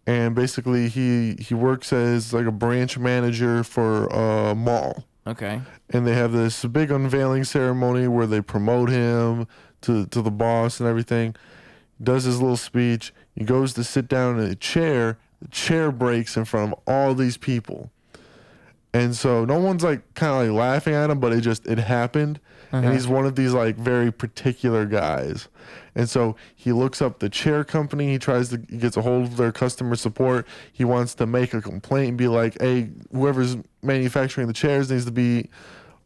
And basically, he works as like a branch manager for a mall. Okay. And they have this big unveiling ceremony where they promote him to the boss and everything. Does his little speech. He goes to sit down in a chair. The chair breaks in front of all these people. And so no one's like kind of like laughing at him, but it happened. And he's one of these like very particular guys. And so he looks up the Chair Company. He gets a hold of their customer support. He wants to make a complaint and be like, hey, whoever's manufacturing the chairs needs to be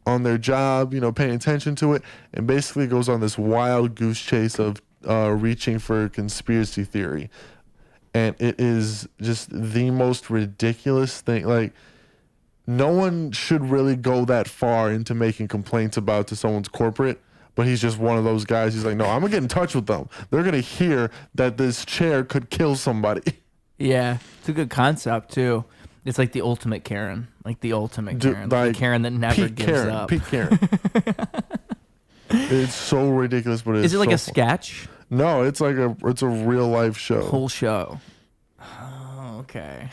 on their job, paying attention to it, and basically goes on this wild goose chase of reaching for a conspiracy theory. And it is just the most ridiculous thing. Like, no one should really go that far into making complaints about to someone's corporate, but he's just one of those guys. He's like, no, I'm going to get in touch with them. They're going to hear that this chair could kill somebody. Yeah, it's a good concept, too. It's like the ultimate Karen. Like the ultimate Karen. Like the Karen that never gives up. Peak Karen. It's so ridiculous, but it's Is it like so a sketch? No, it's like it's a real life show. Whole show. Oh, okay.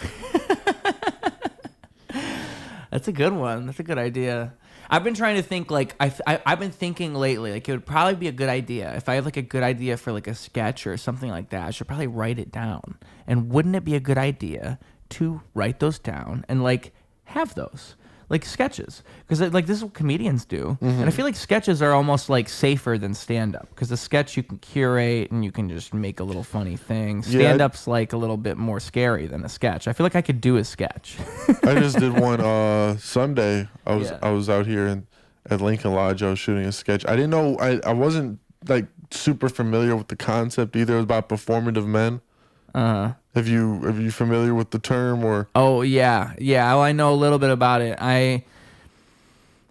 That's a good one. That's a good idea. I've been trying to think, like, I've been thinking lately, like, it would probably be a good idea. If I have, like, a good idea for, like, a sketch or something like that, I should probably write it down. And wouldn't it be a good idea to write those down and, like, have those? Like, sketches. Because, like, this is what comedians do. And I feel like sketches are almost, like, safer than stand-up. Because the sketch you can curate and you can just make a little funny thing. Stand-up's, like, a little bit more scary than a sketch. I feel like I could do a sketch. I just did one Sunday. I was out here at Lincoln Lodge. I was shooting a sketch. I didn't know. I wasn't, like, super familiar with the concept either. It was about performative men. Have you familiar with the term or? Oh yeah. Well, I know a little bit about it.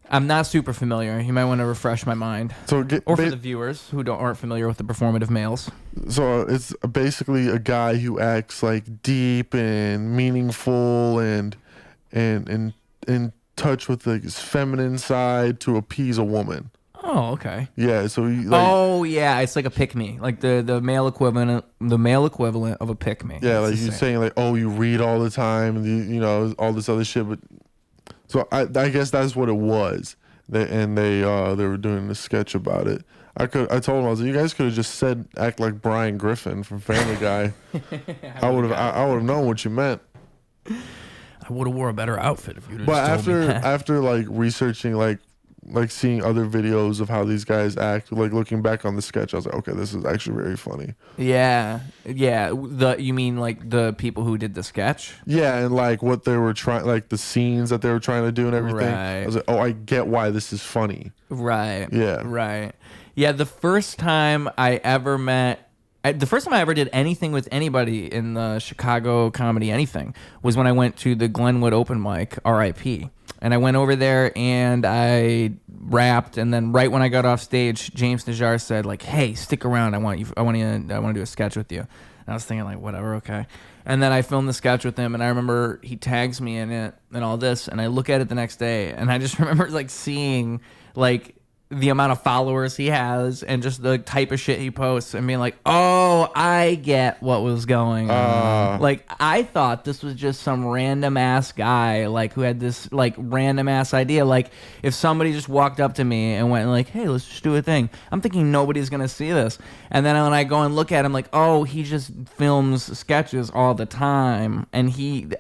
I'm not super familiar. You might want to refresh my mind. For the viewers who aren't familiar with the performative males. So it's basically a guy who acts like deep and meaningful and in touch with like his feminine side to appease a woman. Oh, okay. Yeah, so it's like a pick-me, like the male equivalent of a pick-me. Yeah, like you're saying like, oh, you read all the time, and all this other shit. But so I guess that's what it was. They were doing a sketch about it. I told them, I was like, you guys could have just said act like Brian Griffin from Family Guy. I would have known what you meant. I would have wore a better outfit if you'd have. But just told me that. after like researching like seeing other videos of how these guys act, like looking back on the sketch, I was like, okay, this is actually very funny. Yeah. You mean like the people who did the sketch? Yeah, and like what they were trying, like the scenes that they were trying to do and everything. Right. I was like, oh, I get why this is funny. Right. Yeah. Right. Yeah. The first time I ever did anything with anybody in the Chicago comedy anything was when I went to the Glenwood open mic, RIP. And I went over there and I rapped, and then right when I got off stage, James Najjar said like, "Hey, stick around. I want to do a sketch with you." And I was thinking like, whatever, okay. And then I filmed the sketch with him, and I remember he tags me in it and all this, and I look at it the next day, and I just remember like seeing like the amount of followers he has and just the type of shit he posts and being like, oh, I get what was going on. Like, I thought this was just some random ass guy, like, who had this, like, random ass idea. Like, if somebody just walked up to me and went like, hey, let's just do a thing, I'm thinking nobody's going to see this. And then when I go and look at him, like, oh, he just films sketches all the time. And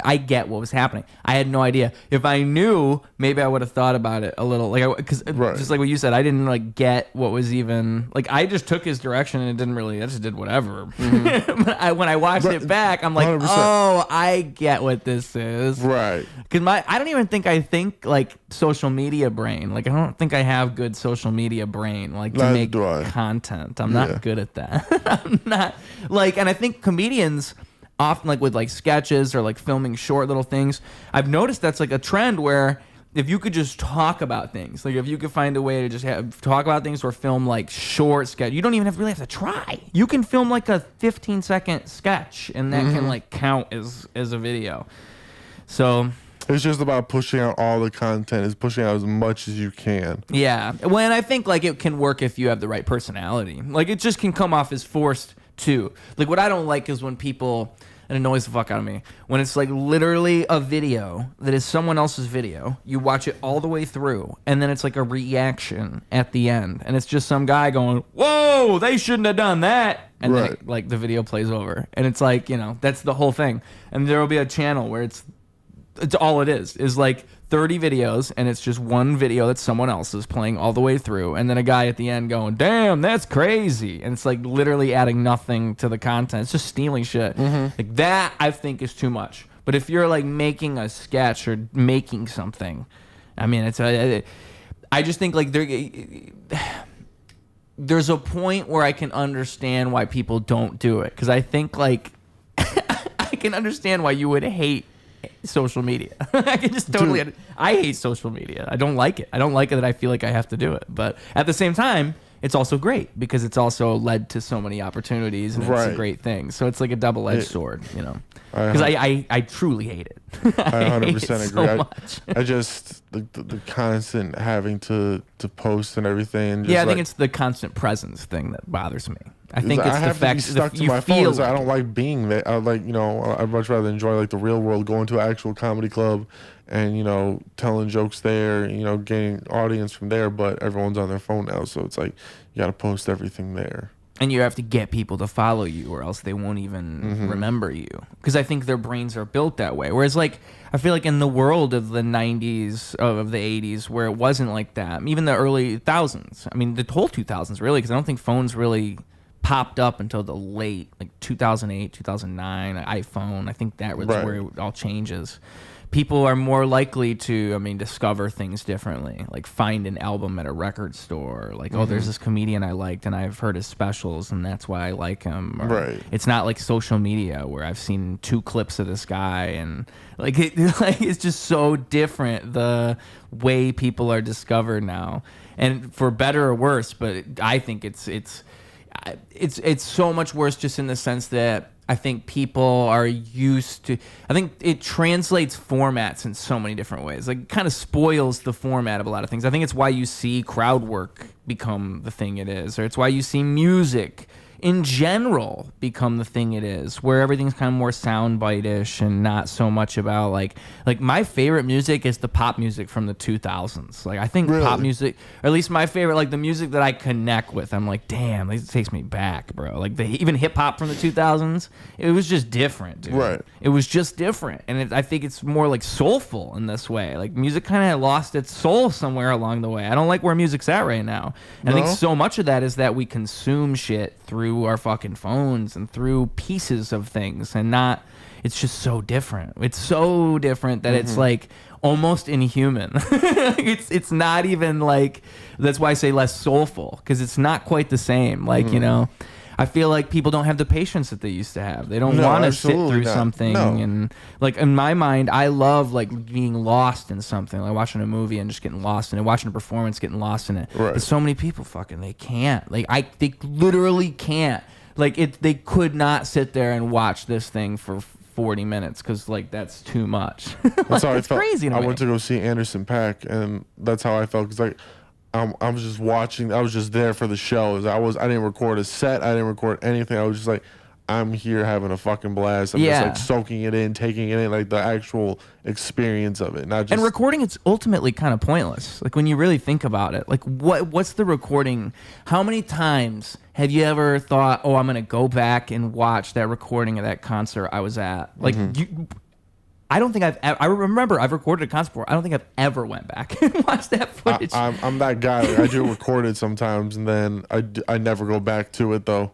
I get what was happening. I had no idea. If I knew, maybe I would have thought about it a little. Like, because just like what you said, I didn't like get what was even like. I just took his direction and it didn't really. I just did whatever. Mm-hmm. But when I watched it back, I'm like, 100%. Oh, I get what this is. Right. Because I don't even think I think like social media brain. Like I don't think I have good social media brain. Like to make content. I'm not good at that. I'm not like, and I think comedians often like with like sketches or like filming short little things. I've noticed that's like a trend where. If you could just talk about things, like if you could find a way to just talk about things or film like short sketch, you don't even really have to try. You can film like a 15-second sketch and that can like count as a video. So it's just about pushing out all the content, is pushing out as much as you can. Yeah. Well, and I think like it can work if you have the right personality. Like it just can come off as forced too. Like what I don't like is when people... It annoys the fuck out of me. When it's like literally a video that is someone else's video, you watch it all the way through, and then it's like a reaction at the end. And it's just some guy going, whoa, they shouldn't have done that. And then like the video plays over. And it's like, that's the whole thing. And there will be a channel where it's all it is like 30 videos, and it's just one video that someone else is playing all the way through, and then a guy at the end going, damn, that's crazy. And it's like literally adding nothing to the content. It's just stealing shit. Like that I think is too much. But if you're like making a sketch or making something, I mean, I just think like there's a point where I can understand why people don't do it, because I think like I can understand why you would hate social media. I can just totally. I hate social media. I don't like it. I don't like it that I feel like I have to do it. But at the same time, it's also great because it's also led to so many opportunities and it's a great thing. So it's like a double-edged sword, you know. Because I truly hate it. I 100% agree. So much. I just the constant having to post and everything. And just I think it's the constant presence thing that bothers me. I think it's I have the fact to be stuck to my phone. I don't like being there. I like, you know, I'd much rather enjoy like the real world, going to an actual comedy club and, you know, telling jokes there, you know, gaining audience from there. But everyone's on their phone now, so it's like you got to post everything there. And you have to get people to follow you or else they won't even remember you. Because I think their brains are built that way. Whereas, like, I feel like in the world of the 90s, of the 80s, where it wasn't like that, even the early thousands, I mean, the whole 2000s, really, because I don't think phones really popped up until the late, like 2008, 2009, iPhone. I think that was where it all changes. People are more likely to, I mean, discover things differently. Like find an album at a record store. Like, oh, there's this comedian I liked and I've heard his specials and that's why I like him. Or it's not like social media where I've seen 2 clips of this guy and like, it's just so different the way people are discovered now. And for better or worse, but I think it's so much worse just in the sense that I think people are used to, I think it translates formats in so many different ways. Like it kind of spoils the format of a lot of things. I think it's why you see crowd work become the thing it is, or it's why you see music in general become the thing it is, where everything's kind of more soundbite-ish and not so much about like my favorite music is the pop music from the 2000s. Like I think pop music, or at least my favorite, like the music that I connect with, I'm like, damn, this takes me back, bro. Like even hip hop from the 2000s, it was just different, dude. Right. It was just different, and I think it's more like soulful in this way. Like music kind of lost its soul somewhere along the way. I don't like where music's at right now. I think so much of that is that we consume shit through our fucking phones and through pieces of things, and not, it's just so different. It's so different that it's like almost inhuman. It's not even like, that's why I say less soulful, because it's not quite the same. Like, you know, I feel like people don't have the patience that they used to have. They don't want to sit through something. And like in my mind, I love like being lost in something, like watching a movie and just getting lost in it, watching a performance, getting lost in it. But so many people fucking, they can't. Like they literally can't. Like they could not sit there and watch this thing for 40 minutes because like that's too much. That's how I felt. Crazy. I went to go see Anderson .Paak, and that's how I felt, because like I was just watching. I was just there for the shows. I didn't record a set. I didn't record anything. I was just like, I'm here having a fucking blast. I'm just like soaking it in, taking it in, like the actual experience of it. Not just. And recording, it's ultimately kind of pointless. Like when you really think about it, like what's the recording? How many times have you ever thought, oh, I'm gonna go back and watch that recording of that concert I was at? Like I don't think I remember I've recorded a concert before. I don't think I've ever went back and watched that footage. I'm that guy. Like, I do record it sometimes, and then I never go back to it, though.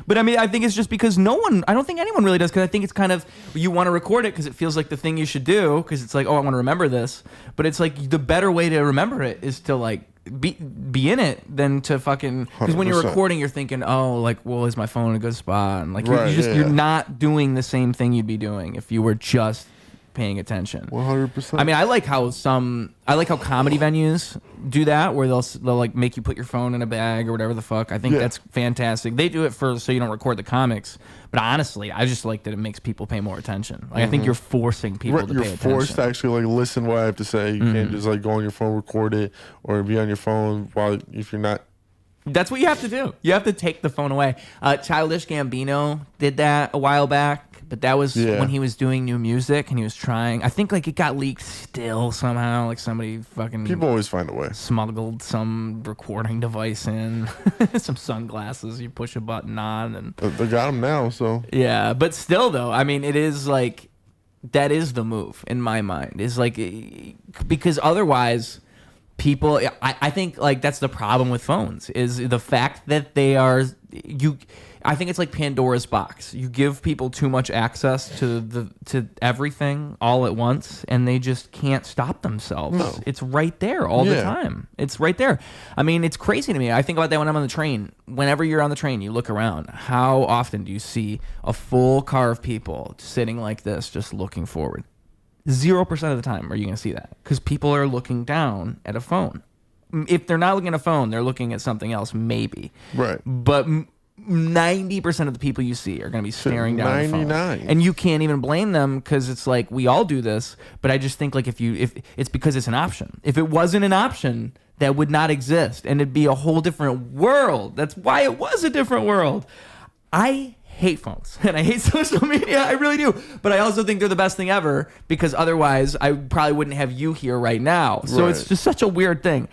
But I mean, I think it's just because I don't think anyone really does, because I think it's kind of, you want to record it because it feels like the thing you should do, because it's like, oh, I want to remember this. But it's like the better way to remember it is to like be in it than to fucking, because when you're recording, you're thinking, oh, like, well, is my phone in a good spot? And like you're not doing the same thing you'd be doing if you were just paying attention. 100%. I mean, I like how comedy venues do that, where they'll like make you put your phone in a bag or whatever the fuck. I think that's fantastic. They do it so you don't record the comics, but honestly, I just like that it makes people pay more attention. Like I think you're forcing people to pay attention. You're forced to actually like listen to what I have to say. You can't just like go on your phone, record it, or be on your phone if you're not. That's what you have to do. You have to take the phone away. Childish Gambino did that a while back, but that was when he was doing new music and he was trying. I think like it got leaked still somehow. Like somebody fucking. People always find a way. Smuggled some recording device in, some sunglasses. You push a button on, and they got them now. So yeah, but still though, I mean, it is like that is the move in my mind. Is like because otherwise. people, I think like that's the problem with phones is the fact that they are I think it's like Pandora's box. You give people too much access to everything all at once, and they just can't stop themselves. No. It's right there all the time. It's right there. I mean, it's crazy to me. I think about that when I'm on the train. Whenever you're on the train, you look around. How often do you see a full car of people sitting like this, just looking forward? 0% of the time are you going to see that, because people are looking down at a phone. If they're not looking at a phone, they're looking at something else, maybe. Right. But 90% of the people you see are going to be staring down at the phone. 99. And you can't even blame them, because it's like we all do this. But I just think like if it's because it's an option. If it wasn't an option, that would not exist, and it'd be a whole different world. That's why it was a different world. I hate phones and I hate social media. I really do. But I also think they're the best thing ever, because otherwise I probably wouldn't have you here right now. So It's just such a weird thing,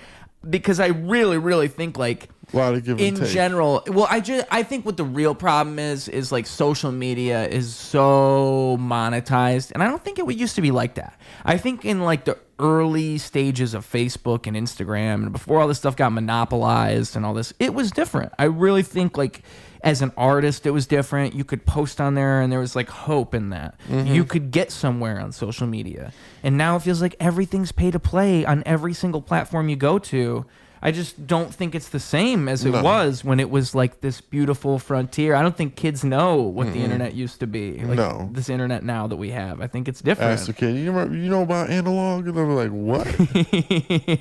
because I really, really think like a lot of give and take. General, well, I think what the real problem is like social media is so monetized, and I don't think it used to be like that. I think in like the early stages of Facebook and Instagram, and before all this stuff got monopolized and all this, it was different. I really think like as an artist, it was different. You could post on there, and there was like hope in that. Mm-hmm. You could get somewhere on social media, and now it feels like everything's pay to play on every single platform you go to. I just don't think it's the same as it was when it was like this beautiful frontier. I don't think kids know what the internet used to be. Like this internet now that we have. I think it's different. Ask the kid, you know about analog? And they're like, what?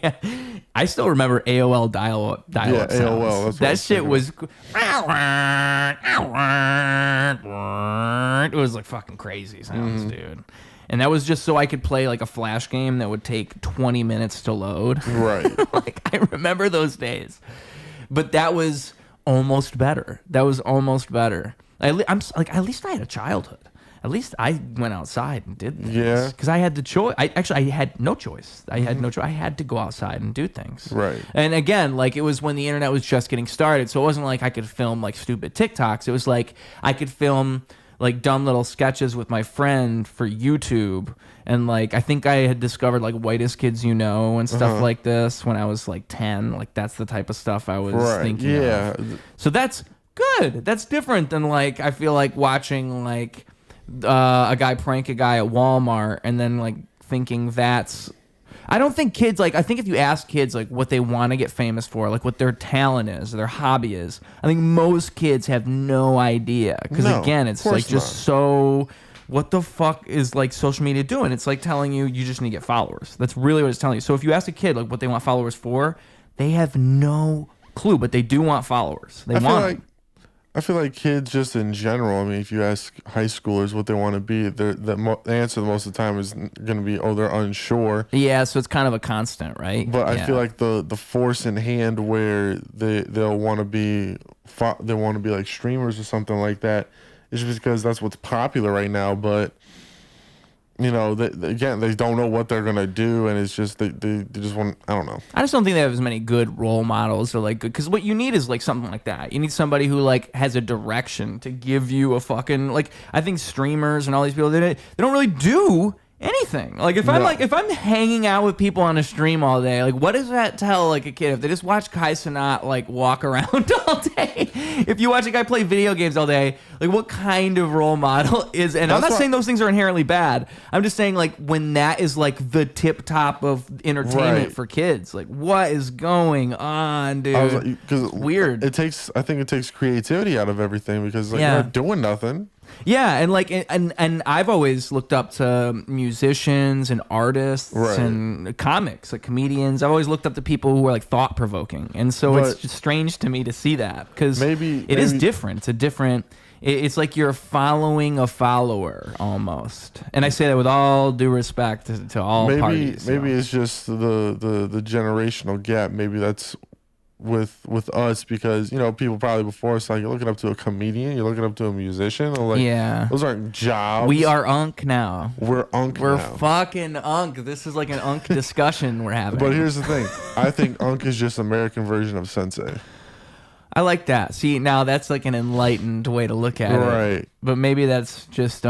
Yeah. I still remember AOL dial-up sounds. AOL. That shit was... It was like fucking crazy sounds, dude. And that was just so I could play like a flash game that would take 20 minutes to load. Right. Like I remember those days. But that was almost better. I'm like, at least I had a childhood. At least I went outside and did things. Yeah. Because I had the choice. I had no choice. I had no choice. I had to go outside and do things. Right. And again, like it was when the internet was just getting started. So it wasn't like I could film like stupid TikToks. It was like I could film like dumb little sketches with my friend for YouTube. And like I think I had discovered like Whitest Kids You Know and stuff like this when I was like 10. Like that's the type of stuff I was thinking of. So that's good. That's different than like I feel like watching like a guy prank a guy at Walmart and then like thinking that's... I don't think kids, like, I think if you ask kids, like, what they want to get famous for, like, what their talent is, their hobby is, I think most kids have no idea. Because, again, it's, like, just so... What the fuck is, like, social media doing? It's, like, telling you just need to get followers. That's really what it's telling you. So if you ask a kid, like, what they want followers for, they have no clue, but they do want followers. I feel like kids just in general, I mean, if you ask high schoolers what they want to be, the answer most of the time is going to be, they're unsure. Yeah, so it's kind of a constant, right? But I feel like the force in hand where they'll want to be, they want to be like streamers or something like that is just because that's what's popular right now. But you know, again, they don't know what they're gonna do, and it's just they just want. I don't know. I just don't think they have as many good role models or like good, because what you need is like something like that. You need somebody who like has a direction to give you a fucking like. I think streamers and all these people they don't really do anything. Like if I'm hanging out with people on a stream all day, like what does that tell like a kid if they just watch Kai Cenat like walk around all day? If you watch a guy play video games all day, like what kind of role model is? And I'm not saying those things are inherently bad. I'm just saying like when that is like the tip top of entertainment for kids, like what is going on, dude? Because weird. I think it takes creativity out of everything because like you're not doing nothing. Yeah, and like and I've always looked up to musicians and artists and comics, like comedians. I've always looked up to people who are like thought provoking, and so it's just strange to me to see that because maybe it is different. It's a different. It's like you're following a follower almost, and I say that with all due respect to all parties. Maybe it's just the generational gap. Maybe that's with us because you know people probably before us like you're looking up to a comedian, you're looking up to a musician, or like those aren't jobs. We are unk now. We're fucking unk. This is like an unk discussion we're having. But here's the thing, I think unk is just American version of sensei. I like that. See, now that's like an enlightened way to look at it. Right. But maybe that's just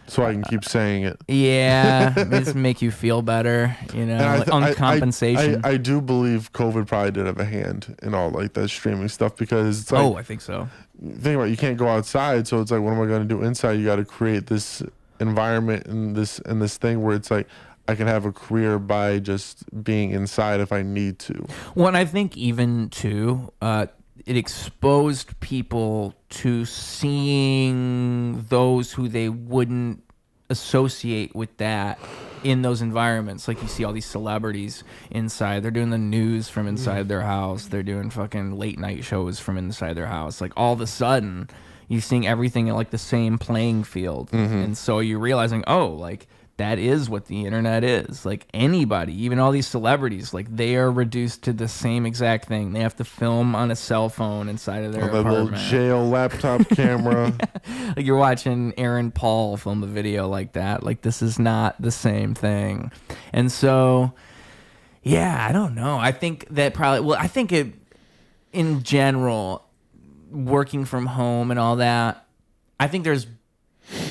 so I can keep saying it. Yeah, it's make you feel better, you know, like uncompensation. I do believe COVID probably did have a hand in all like that streaming stuff because it's like, I think so. Think about it, you can't go outside, so it's like, what am I going to do inside? You got to create this environment and this thing where it's like I can have a career by just being inside if I need to. Well, and I think even too, it exposed people to seeing those who they wouldn't associate with that in those environments. Like you see all these celebrities inside. They're doing the news from inside their house. They're doing fucking late night shows from inside their house. Like all of a sudden, you're seeing everything at like the same playing field. And so you're realizing, oh, like that is what the internet is. Like anybody, even all these celebrities, like they are reduced to the same exact thing. They have to film on a cell phone inside of their apartment. Little jail laptop camera. Like you're watching Aaron Paul film a video like that. Like this is not the same thing. And so, yeah, I don't know. I think that I think it, in general, working from home and all that, I think there's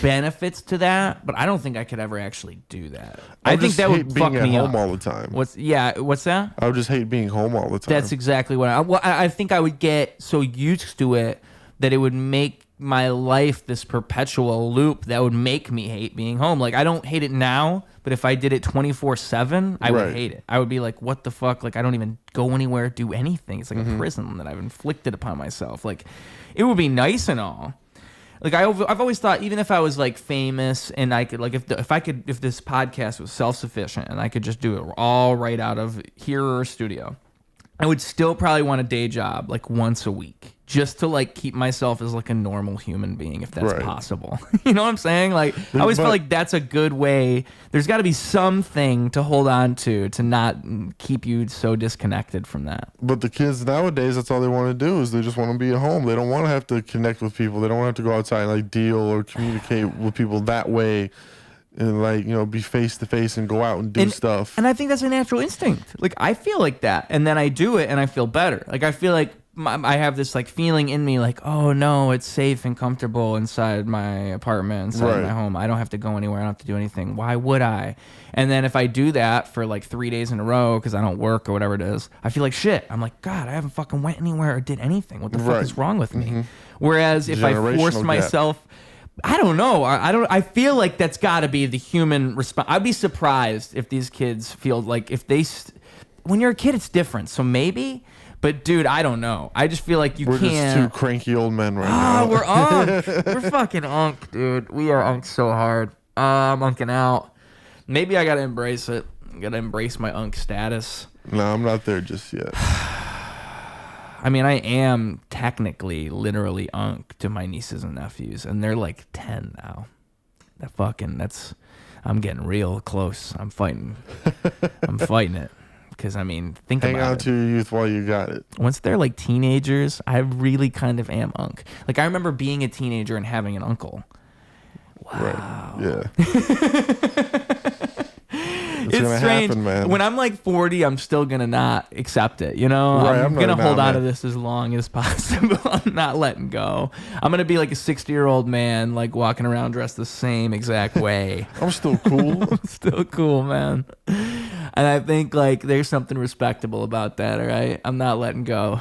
benefits to that, but I don't think I could ever actually do that. I think that would fuck me up. Being at home all the time. What's that? I would just hate being home all the time. That's exactly what I think I would get so used to it that it would make my life this perpetual loop that would make me hate being home. Like I don't hate it now, but if I did it 24/7, I would hate it. I would be like, what the fuck? Like I don't even go anywhere, do anything. It's like a prison that I've inflicted upon myself. Like it would be nice and all. Like I've always thought, even if I was like famous and I could like if this podcast was self-sufficient and I could just do it all right out of here or a studio, I would still probably want a day job like once a week just to like keep myself as like a normal human being if that's possible. You know what I'm saying? Like I always feel like that's a good way. There's got to be something to hold on to not keep you so disconnected from that. But the kids nowadays, that's all they want to do is they just want to be at home. They don't want to have to connect with people. They don't want to have to go outside and like deal or communicate with people that way. And like, you know, be face to face and go out and do stuff. And I think that's a natural instinct. Like I feel like that, and then I do it, and I feel better. Like I feel like I have this like feeling in me, like, oh no, it's safe and comfortable inside my apartment, inside my home. I don't have to go anywhere. I don't have to do anything. Why would I? And then if I do that for like 3 days in a row because I don't work or whatever it is, I feel like shit. I'm like, God, I haven't fucking went anywhere or did anything. What the fuck is wrong with me? Whereas if I force myself. I don't know. I feel like that's got to be the human response. I'd be surprised if these kids feel like if they, when you're a kid, it's different. So maybe, but dude, I don't know. I just feel like we're can't. We're just two cranky old men right now. We're unk. We're fucking unk, dude. We are unk so hard. I'm unking out. Maybe I gotta embrace it. I gotta embrace my unk status. No, I'm not there just yet. I mean, I am technically, literally unk to my nieces and nephews, and they're like 10 now. I'm getting real close. I'm fighting it. Because, I mean, think about it. Hang on to your youth while you got it. Once they're like teenagers, I really kind of am unk. Like, I remember being a teenager and having an uncle. Wow. Right. Yeah. It's strange. Happen, man. When I'm like 40, I'm still gonna not accept it. You know, I'm gonna hold on to this as long as possible. I'm not letting go. I'm gonna be like a 60-year-old man, like walking around dressed the same exact way. I'm still cool. I'm still cool, man. And I think like there's something respectable about that. All right, I'm not letting go.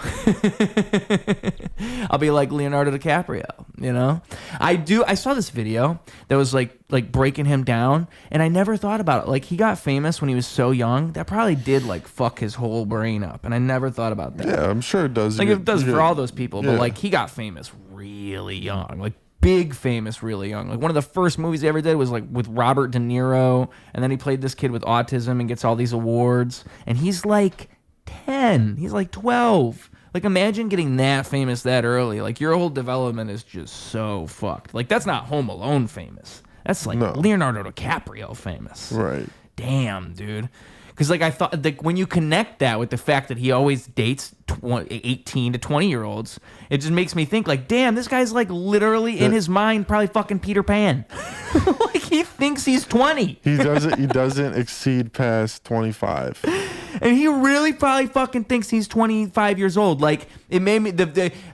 I'll be like Leonardo DiCaprio. You know, I saw this video that was like breaking him down, and I never thought about it. Like he got famous when he was so young. That probably did like fuck his whole brain up, and I never thought about that. Yeah, I'm sure it does. Like it does for all those people, but like he got famous really young, like big famous really young. Like one of the first movies he ever did was like with Robert De Niro, and then he played this kid with autism and gets all these awards, and he's like 10, he's like 12. Like, imagine getting that famous that early. Like, your whole development is just so fucked. Like, that's not Home Alone famous. That's like Leonardo DiCaprio famous. Right. Damn, dude. Because, like, I thought, like, when you connect that with the fact that he always dates 18 to 20-year-olds, it just makes me think, like, damn, this guy's, like, literally in his mind probably fucking Peter Pan. Like, he thinks he's 20. He doesn't exceed past 25. And he really probably fucking thinks he's 25 years old. Like, it made me,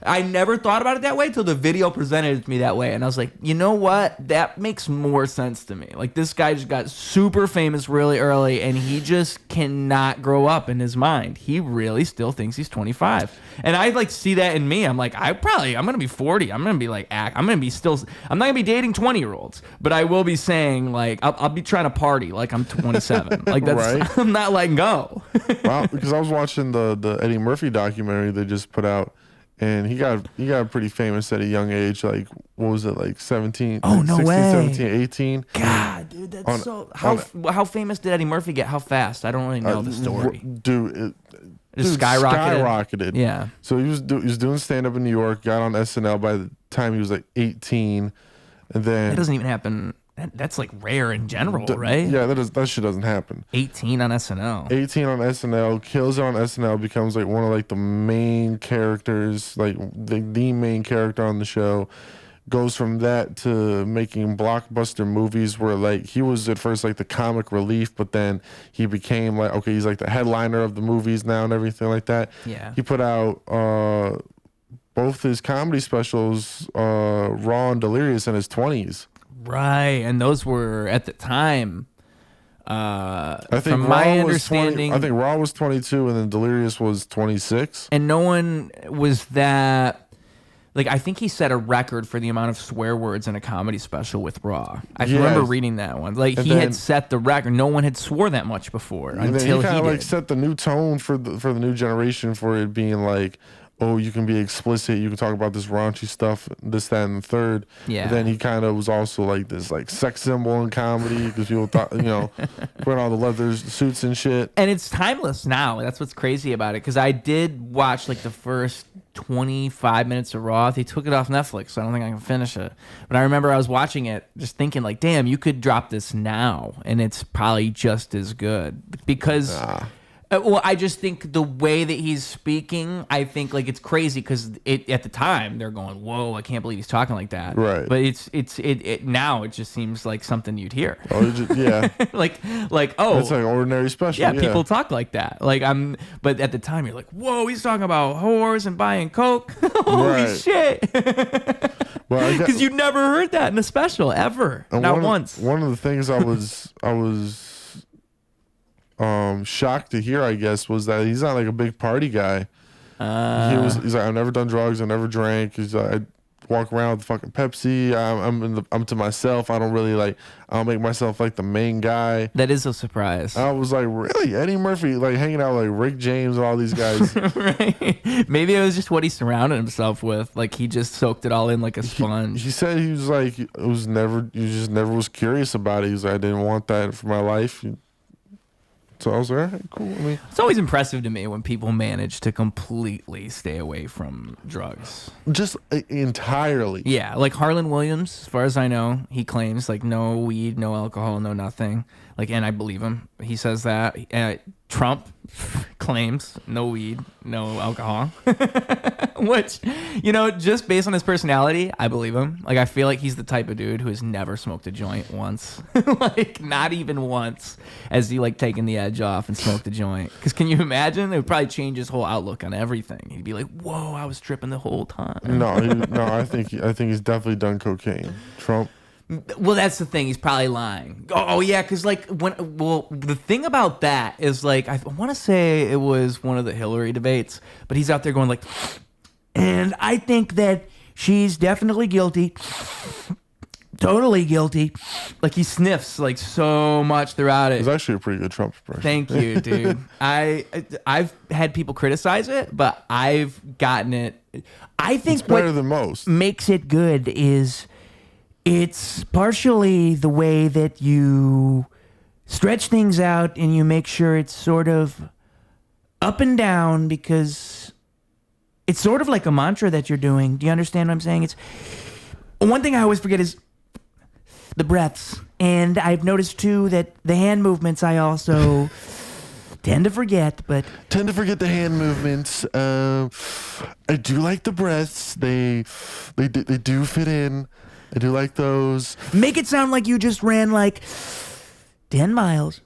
I never thought about it that way until the video presented it to me that way. And I was like, you know what? That makes more sense to me. Like, this guy just got super famous really early, and he just cannot grow up in his mind. He really still thinks he's 25. And I, like, see that in me. I'm like, I'm going to be 40. I'm going to be, like, I'm not going to be dating 20-year-olds. But I will be saying, like, I'll be trying to party like I'm 27. Like, that's, right? I'm not letting go. Wow, because I was watching the Eddie Murphy documentary they just put out, and he got pretty famous at a young age. Like, what was it, like 17? Oh, like no 16, way. 17, 18. God, dude, that's how famous did Eddie Murphy get? How fast? I don't really know the story. Dude, it skyrocketed. Yeah. So he was doing stand-up in New York, got on SNL by the time he was like 18, and then... That doesn't even happen... That's like rare in general, right? Yeah, that shit doesn't happen. 18 on SNL. 18 on SNL, kills it on SNL, becomes like one of like the main characters, like the main character on the show. Goes from that to making blockbuster movies where like he was at first like the comic relief, but then he became like, okay, he's like the headliner of the movies now and everything like that. Yeah. He put out both his comedy specials, Raw and Delirious, in his 20s. Right, and those were at the time. I think from my understanding, I think Raw was 22, and then Delirious was 26. And no one was that. Like, I think he set a record for the amount of swear words in a comedy special with Raw. I remember reading that one. Like, he had set the record. No one had swore that much before until he kind of did. like set the new tone for the new generation for it being like, oh, you can be explicit, you can talk about this raunchy stuff, this, that, and the third. Yeah. But then he kind of was also like this like sex symbol in comedy because people thought, wearing all the leather suits and shit. And it's timeless now. That's what's crazy about it. Because I did watch like the first 25 minutes of Raw. They took it off Netflix, so I don't think I can finish it. But I remember I was watching it just thinking like, damn, you could drop this now and it's probably just as good. Because... well, I just think the way that he's speaking, I think like it's crazy because at the time they're going, "Whoa, I can't believe he's talking like that." Right. But it now it just seems like something you'd hear. Oh, yeah. like it's like an ordinary special. Yeah, people talk like that. But at the time you're like, "Whoa, he's talking about whores and buying coke." Holy shit! Because you never heard that in a special ever, not once. One of the things I was shocked to hear, I guess, was that he's not like a big party guy. He's like, I've never done drugs, I never drank. He's like, I walk around with fucking Pepsi. I'm to myself. I don't make myself like the main guy. That is a surprise. I was like, really? Eddie Murphy, like hanging out with like Rick James and all these guys. Right. Maybe it was just what he surrounded himself with. Like he just soaked it all in like a sponge. He said he was like, he just never was curious about it. He was like, I didn't want that for my life. So I was like, all right, cool. I mean, it's always impressive to me when people manage to completely stay away from drugs. Just entirely. Yeah, like Harlan Williams, as far as I know, he claims like no weed, no alcohol, no nothing. Like, and I believe him. He says that. Trump claims no weed, no alcohol. Which, just based on his personality, I believe him. Like, I feel like he's the type of dude who has never smoked a joint once. Like, not even once has he, like, taken the edge off and smoked a joint. Because can you imagine? It would probably change his whole outlook on everything. He'd be like, whoa, I was tripping the whole time. No, I think he's definitely done cocaine. Trump. Well, that's the thing. He's probably lying. Oh yeah, because the thing about that is like I want to say it was one of the Hillary debates, but he's out there going like, and I think that she's definitely guilty, totally guilty. Like he sniffs like so much throughout it. It's actually a pretty good Trump impression. Thank you, dude. I've had people criticize it, but I've gotten it. I think it's better than most. Makes it good is. It's partially the way that you stretch things out and you make sure it's sort of up and down because it's sort of like a mantra that you're doing. Do you understand what I'm saying? It's one thing I always forget is the breaths. And I've noticed too that the hand movements I also tend to forget the hand movements. I do like the breaths. They do fit in. I do like those. Make it sound like you just ran like 10 miles.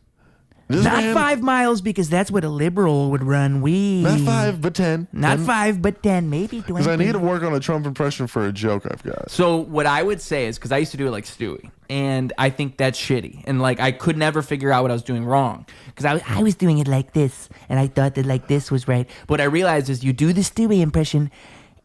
Not 5 miles, because that's what a liberal would run. Not 5, but 10. Not 5, but 10, maybe 20. Because I need to work on a Trump impression for a joke I've got. So what I would say is, because I used to do it like Stewie, and I think that's shitty. And like I could never figure out what I was doing wrong. Because I was doing it like this, and I thought that like this was right. But what I realized is you do the Stewie impression,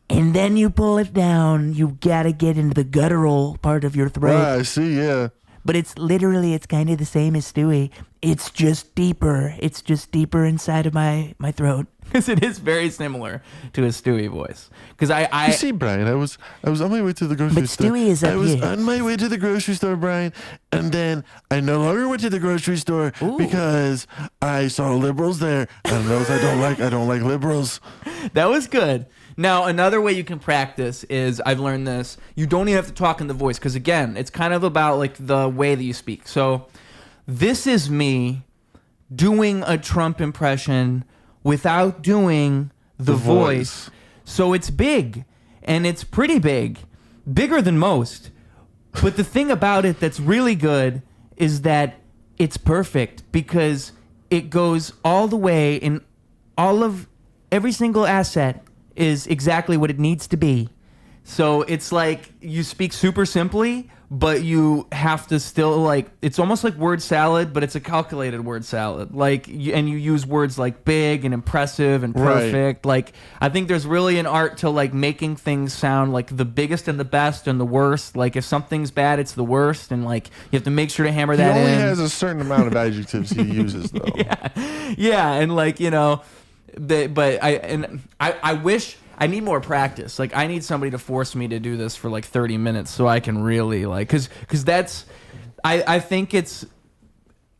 and then you pull it down. You gotta get into the guttural part of your throat. Right, I see, yeah. But it's kind of the same as Stewie. It's just deeper. It's just deeper inside of my throat. Because it is very similar to a Stewie voice. Because You see, Brian, I was on my way to the grocery store. But Stewie is up here. I was on my way to the grocery store, Brian, and then I no longer went to the grocery store because I saw liberals there, and those I don't like liberals. That was good. Now, another way you can practice is, I've learned this, you don't even have to talk in the voice, because again, it's kind of about like the way that you speak. So, this is me doing a Trump impression without doing the voice. So it's big, and it's pretty big, bigger than most. But the thing about it that's really good is that it's perfect, because it goes all the way in every single asset is exactly what it needs to be. So it's like you speak super simply, but you have to still like, it's almost like word salad, but it's a calculated word salad. Like, and you use words like big and impressive and perfect. Right. Like, I think there's really an art to like making things sound like the biggest and the best and the worst. Like if something's bad, it's the worst, and like you have to make sure to hammer that in. He only has a certain amount of adjectives he uses, though. Yeah, and like, you know, but I wish I need more practice. Like I need somebody to force me to do this for like 30 minutes so I can really like, cause that's, I think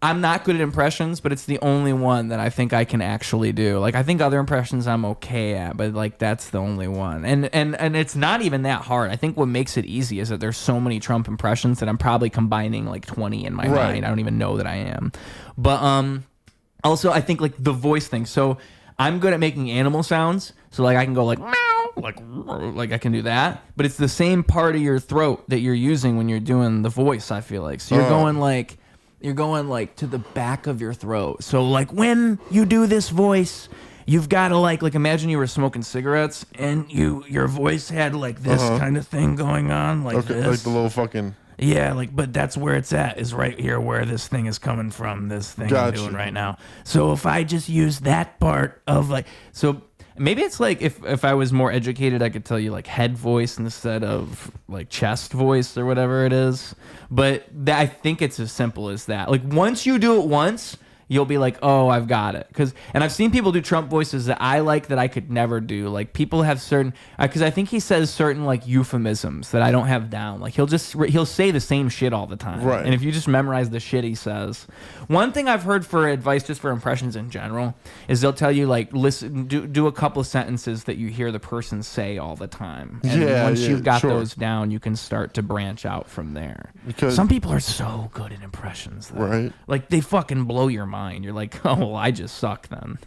I'm not good at impressions, but it's the only one that I think I can actually do. Like I think other impressions I'm okay at, but like that's the only one. And it's not even that hard. I think what makes it easy is that there's so many Trump impressions that I'm probably combining like 20 in my mind. I don't even know that I am. But also I think like the voice thing. So I'm good at making animal sounds, so like I can go like meow, like I can do that. But it's the same part of your throat that you're using when you're doing the voice, I feel like. So you're going like to the back of your throat. So like when you do this voice, you've got to like imagine you were smoking cigarettes and your voice had like this kind of thing going on, like this. Like the little fucking. Yeah, like, but that's where it's at, is right here where this thing is coming from, this thing I'm doing right now. So if I just use that part of like, so maybe it's like if I was more educated, I could tell you like head voice instead of like chest voice or whatever it is. But I think it's as simple as that. Like once you do it once, you'll be like, oh, I've got it. And I've seen people do Trump voices that I like that I could never do. Like people have certain, because I think he says certain like euphemisms that I don't have down. Like he'll say the same shit all the time. Right. And if you just memorize the shit he says. One thing I've heard for advice just for impressions in general is they'll tell you like, listen, do a couple of sentences that you hear the person say all the time. And once you've got those down, you can start to branch out from there. Because some people are so good at impressions, though. Right. Like they fucking blow your mind. You're like, oh, well, I just suck then.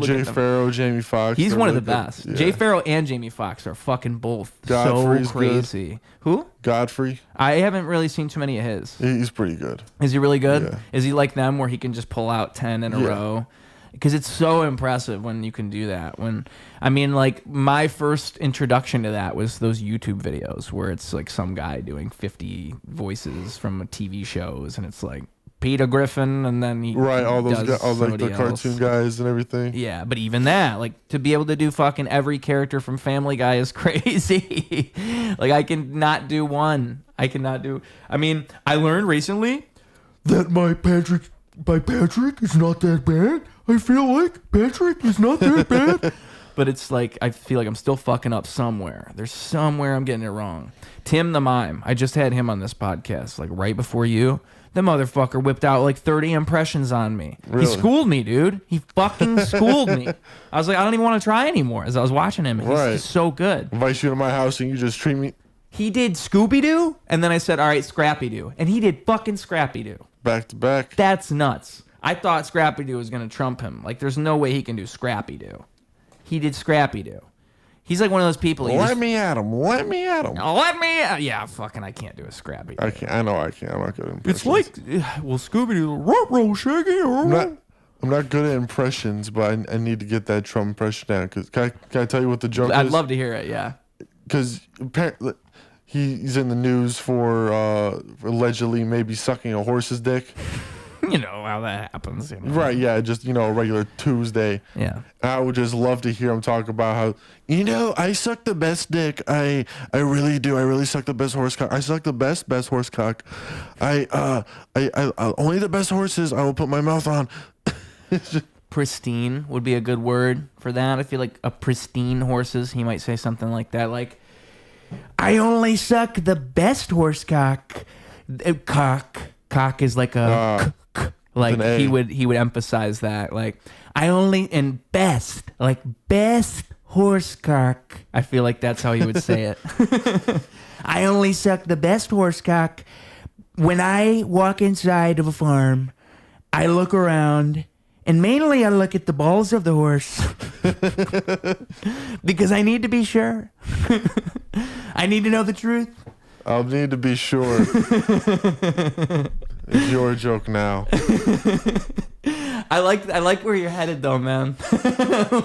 Jay Farrow, Jamie Foxx. He's one of the best. Yeah. Jay Farrow and Jamie Foxx are fucking both so crazy. Good. Who? Godfrey. I haven't really seen too many of his. He's pretty good. Is he really good? Yeah. Is he like them where he can just pull out 10 in a row? Because it's so impressive when you can do that. Like my first introduction to that was those YouTube videos where it's like some guy doing 50 voices from TV shows, and it's like Peter Griffin, and then he all those guys, all like the cartoon guys and everything. Yeah, but even that, like to be able to do fucking every character from Family Guy is crazy. Like I cannot do one. I learned recently that my Patrick is not that bad. I feel like Patrick is not that bad. But it's like I feel like I'm still fucking up somewhere. There's somewhere I'm getting it wrong. Tim the Mime, I just had him on this podcast like right before you. The motherfucker whipped out like 30 impressions on me. Really? He schooled me, dude. He fucking schooled me. I was like, I don't even want to try anymore as I was watching him. He's so good. Invite you to my house and you just treat me. He did Scooby-Doo, and then I said, all right, Scrappy-Doo. And he did fucking Scrappy-Doo. Back to back. That's nuts. I thought Scrappy-Doo was going to trump him. Like, there's no way he can do Scrappy-Doo. He did Scrappy-Doo. He's like one of those people. Let me at him. Let me at him. Yeah, fucking, I can't do a Scrappy. I can't. I know I can't. I'm not good at impressions. It's like, well, Scooby-Doo, roll, Shaggy. I'm not good at impressions, but I need to get that Trump impression down. Cause can I tell you what the joke is? I'd love to hear it. Yeah. Because apparently he's in the news for allegedly maybe sucking a horse's dick. You know how that happens. Right, yeah, just, a regular Tuesday. Yeah. I would just love to hear him talk about how, I suck the best dick. I really do. I really suck the best horse cock. I suck the best horse cock. I only the best horses I will put my mouth on. Pristine would be a good word for that. I feel like a pristine horses, he might say something like that. Like, I only suck the best horse cock. Cock is like a... Like he would emphasize that, like I only and best horse cock. I feel like that's how he would say it. I only suck the best horse cock. When I walk inside of a farm, I look around and mainly I look at the balls of the horse because I need to be sure. I need to know the truth. I'll need to be sure. It's your joke now. I like where you're headed though, man.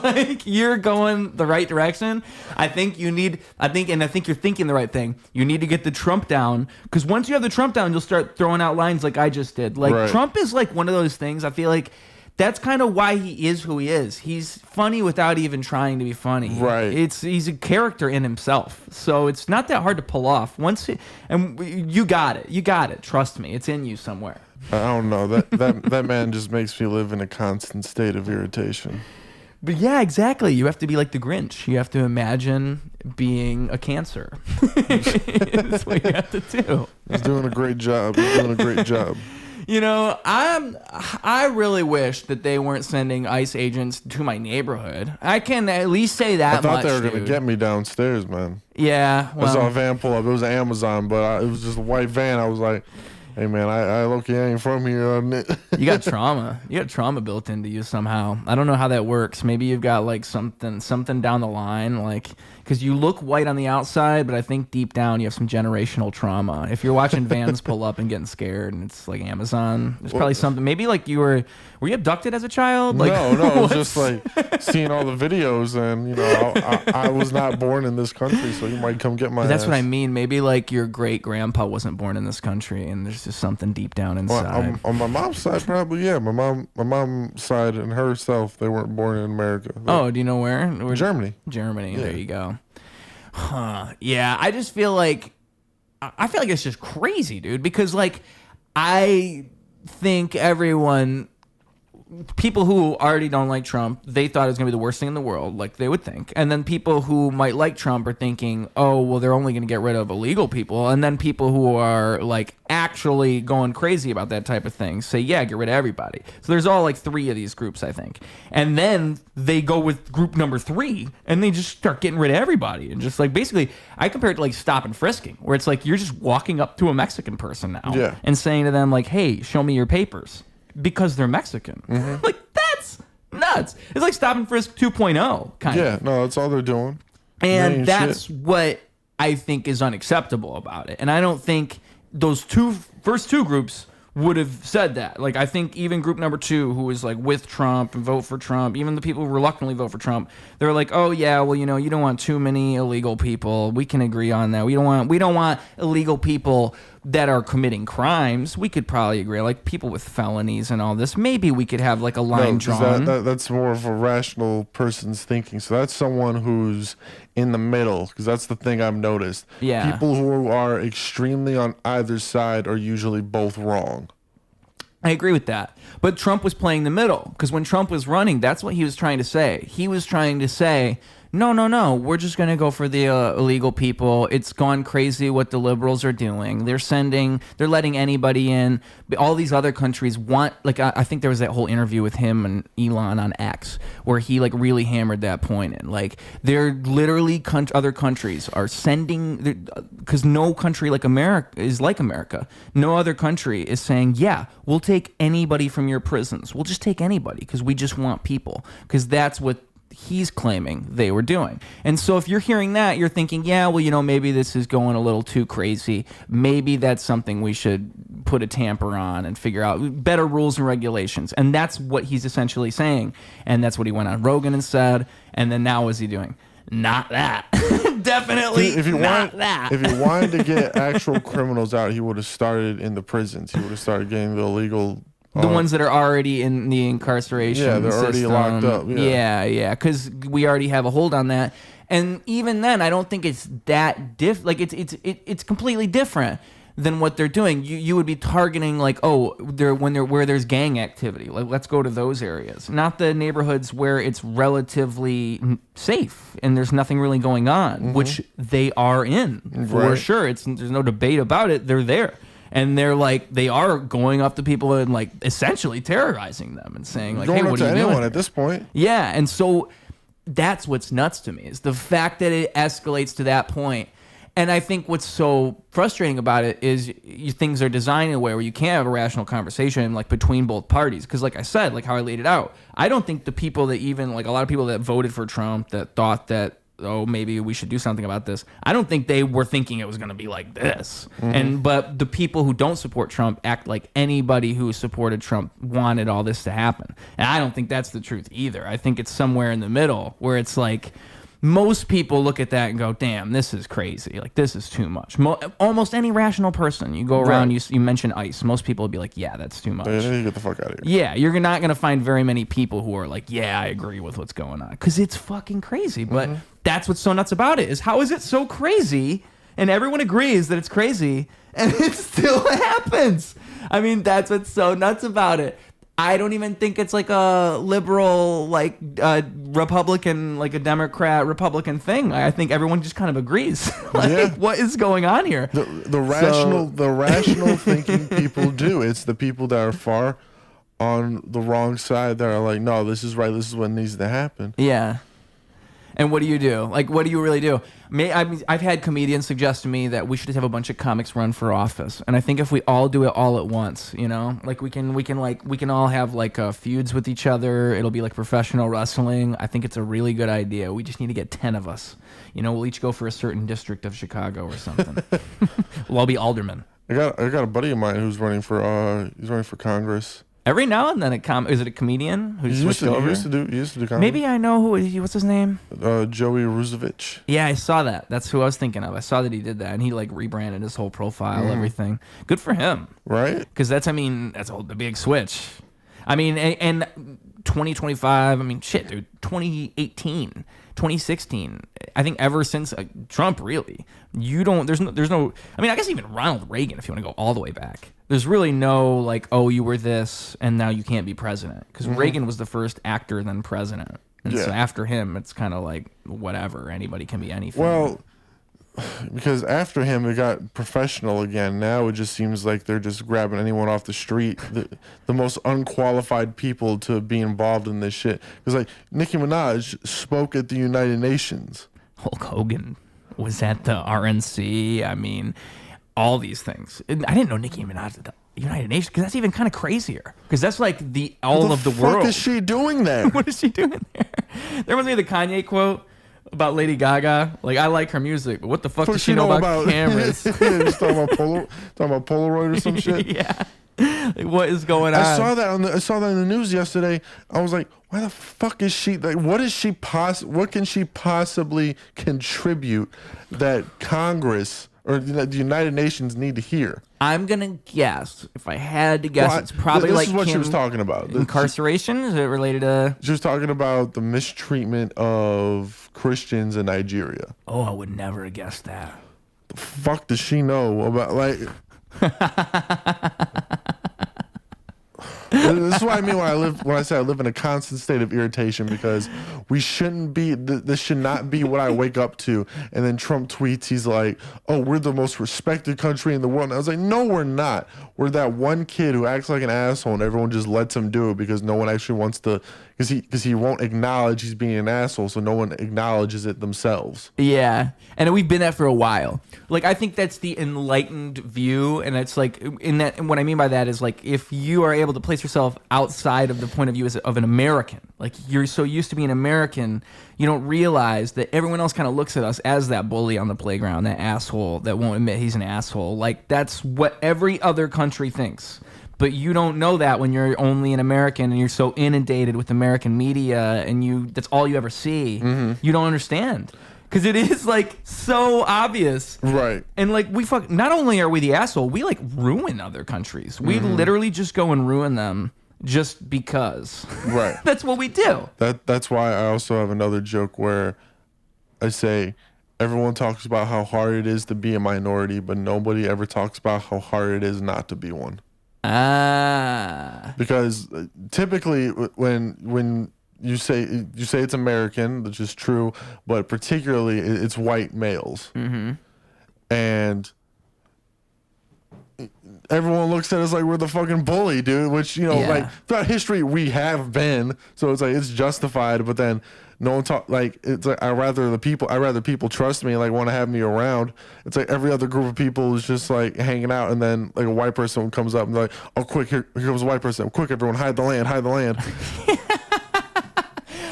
Like you're going the right direction. I think you're thinking the right thing. You need to get the Trump down, because once you have the Trump down, you'll start throwing out lines like I just did. Like right. Trump is like one of those things. I feel like that's kind of why he is who he is. He's funny without even trying to be funny. Right. He's a character in himself. So it's not that hard to pull off. And you got it. You got it. Trust me. It's in you somewhere. I don't know. That man just makes me live in a constant state of irritation. But yeah, exactly. You have to be like the Grinch. You have to imagine being a cancer. That's what you have to do. He's doing a great job. I really wish that they weren't sending ICE agents to my neighborhood. I can at least say that much. I thought they were going to get me downstairs, man. Yeah. Well, I saw a van pull up. It was Amazon, but it was just a white van. I was like, hey, man, I Loki ain't from here. You got trauma. You got trauma built into you somehow. I don't know how that works. Maybe you've got like something down the line, like... Because you look white on the outside, but I think deep down you have some generational trauma. If you're watching vans pull up and getting scared, and it's like Amazon, there's probably something. Maybe like were you abducted as a child? Like, no, it was just like seeing all the videos, and I was not born in this country, so you might come get my. That's what I mean. Maybe like your great grandpa wasn't born in this country, and there's just something deep down inside. Well, on my mom's side, probably yeah. My mom's side and herself, they weren't born in America. Oh, do you know where? Germany. Germany. Yeah. There you go. Huh. Yeah, I feel like it's just crazy, dude, because like I think people who already don't like Trump, they thought it was going to be the worst thing in the world, like they would think. And then people who might like Trump are thinking, oh, well, they're only going to get rid of illegal people. And then people who are like actually going crazy about that type of thing say, yeah, get rid of everybody. So there's all like three of these groups, I think. And then they go with group number 3 and they just start getting rid of everybody. And just like basically, I compare it to like stop and frisking, where it's like you're just walking up to a Mexican person now and saying to them like, hey, show me your papers. Because they're Mexican. Mm-hmm. Like, that's nuts. It's like Stop and Frisk 2.0, kind of. Yeah, no, that's all they're doing. And that's what I think is unacceptable about it. And I don't think those first two groups would have said that. Like, I think even group number 2, who was like with Trump and vote for Trump, even the people who reluctantly vote for Trump, they're like, oh yeah, well, you don't want too many illegal people. We can agree on that. We don't want illegal people that are committing crimes. We could probably agree, like people with felonies and all this. Maybe we could have like a line drawn. That's more of a rational person's thinking. So that's someone who's in the middle, because that's the thing I've noticed. Yeah. People who are extremely on either side are usually both wrong. I agree with that. But Trump was playing the middle, because when Trump was running, that's what he was trying to say. He was trying to say, no, we're just going to go for the illegal people. It's gone crazy what the liberals are doing. They're letting anybody in. All these other countries want, like, I think there was that whole interview with him and Elon on X where he like really hammered that point in. Like, they're literally other countries are sending, because no country like America is like America. No other country is saying, yeah, we'll take anybody from your prisons. We'll just take anybody because we just want people. Because that's what he's claiming they were doing. And so if you're hearing that, you're thinking, yeah, well, you know, maybe this is going a little too crazy. Maybe that's something we should put a tamper on and figure out better rules and regulations. And that's what he's essentially saying. And that's what he went on Rogan and said. And then now what's he doing? Not that. Definitely not that. If he wanted to get actual criminals out, he would have started in the prisons. He would have started getting the illegal... The ones that are already in the incarceration system. Yeah, they're already locked up. Yeah, because we already have a hold on that. And even then, I don't think it's that it's completely different than what they're doing. You would be targeting like, where there's gang activity. Like, let's go to those areas, not the neighborhoods where it's relatively safe and there's nothing really going on, which they are in for sure. There's no debate about it. They're there. And they are going up to people and like essentially terrorizing them and saying like, going hey, what are you anyone doing at this point? Yeah, and so that's what's nuts to me is the fact that it escalates to that point. And I think what's so frustrating about it is things are designed in a way where you can't have a rational conversation like between both parties. Because like I said, like how I laid it out, I don't think the people that even like a lot of people that voted for Trump that thought that, oh, maybe we should do something about this. I don't think they were thinking it was going to be like this. But the people who don't support Trump act like anybody who supported Trump wanted all this to happen. And I don't think that's the truth either. I think it's somewhere in the middle where it's like most people look at that and go, damn, this is crazy. Like, this is too much. Almost any rational person, you go around, you mention ICE, most people would be like, yeah, that's too much. Yeah, get the fuck out of here. Yeah, you're not going to find very many people who are like, yeah, I agree with what's going on. Because it's fucking crazy. But that's what's so nuts about it is how is it so crazy and everyone agrees that it's crazy and it still happens? I mean, that's what's so nuts about it. I don't even think it's like a liberal, like Republican, like a Democrat Republican thing. I think everyone just kind of agrees. What is going on here? The rational thinking people do. It's the people that are far on the wrong side that are like, no, this is right. This is what needs to happen. Yeah. And what do you do? Like, what do you really do? I've had comedians suggest to me that we should just have a bunch of comics run for office. And I think if we all do it all at once, you know, like we can all have like feuds with each other. It'll be like professional wrestling. I think it's a really good idea. We just need to get 10 of us. You know, we'll each go for a certain district of Chicago or something. We'll all be aldermen. I got a buddy of mine who's running for Congress. Every now and then, is it a comedian who's switched over? He used to do comedy. Maybe I know what's his name? Joey Roosevelt. Yeah, I saw that. That's who I was thinking of. I saw that he did that, and he like rebranded his whole profile, everything. Good for him, right? Because that's a big switch. I mean, and 2025. I mean, shit, dude. 2018, 2016. I think ever since Trump, really, there's no. I mean, I guess even Ronald Reagan, if you want to go all the way back. There's really no like, oh, you were this and now you can't be president. Because Reagan was the first actor, then president. And so after him, it's kind of like, whatever. Anybody can be anything. Well, because after him, it got professional again. Now it just seems like they're just grabbing anyone off the street, the most unqualified people to be involved in this shit. Because like Nicki Minaj spoke at the United Nations. Hulk Hogan was at the RNC. I mean... all these things. I didn't know Nicki Minaj at the United Nations because that's even kind of crazier. Because that's like all of the world. What the fuck is she doing there? What is she doing there? There must be the Kanye quote about Lady Gaga. Like, I like her music, but what the fuck does she know about cameras? Just talking about Polaroid or some shit. Yeah. Like, what is going on? I saw that in the news yesterday. I was like, why the fuck is she like? What can she possibly contribute that Congress or the United Nations need to hear? I'm gonna guess. If I had to guess, it's probably this like is what she was talking about. Incarceration? Is it related to? She was talking about the mistreatment of Christians in Nigeria. Oh, I would never have guessed that. The fuck does she know about like? This is what I mean when I say I live in a constant state of irritation, because we shouldn't be. This should not be what I wake up to. And then Trump tweets, he's like, "Oh, we're the most respected country in the world." And I was like, "No, we're not. We're that one kid who acts like an asshole, and everyone just lets him do it because no one actually wants to because he won't acknowledge he's being an asshole, so no one acknowledges it themselves. Yeah, and we've been that for a while. Like, I think that's the enlightened view, and it's like, in that, and what I mean by that is, like, if you are able to place yourself outside of the point of view of an American, like, you're so used to being American, you don't realize that everyone else kind of looks at us as that bully on the playground, that asshole that won't admit he's an asshole. Like, that's what every other country thinks. But you don't know that when you're only an American and you're so inundated with American media and that's all you ever see. You don't understand. Because it is, like, so obvious. Right. And, like, not only are we the asshole, we, like, ruin other countries. We literally just go and ruin them just because. Right. That's what we do. That's why I also have another joke where I say, everyone talks about how hard it is to be a minority, but nobody ever talks about how hard it is not to be one. Because typically when you say it's American, which is true, but particularly it's white males, and everyone looks at us like we're the fucking bully, dude. Which like throughout history we have been, so it's like it's justified. But then no one talk like it's like I rather people trust me, like want to have me around. It's like every other group of people is just like hanging out, and then like a white person comes up and they're like, oh quick, here comes a white person, quick everyone hide the land.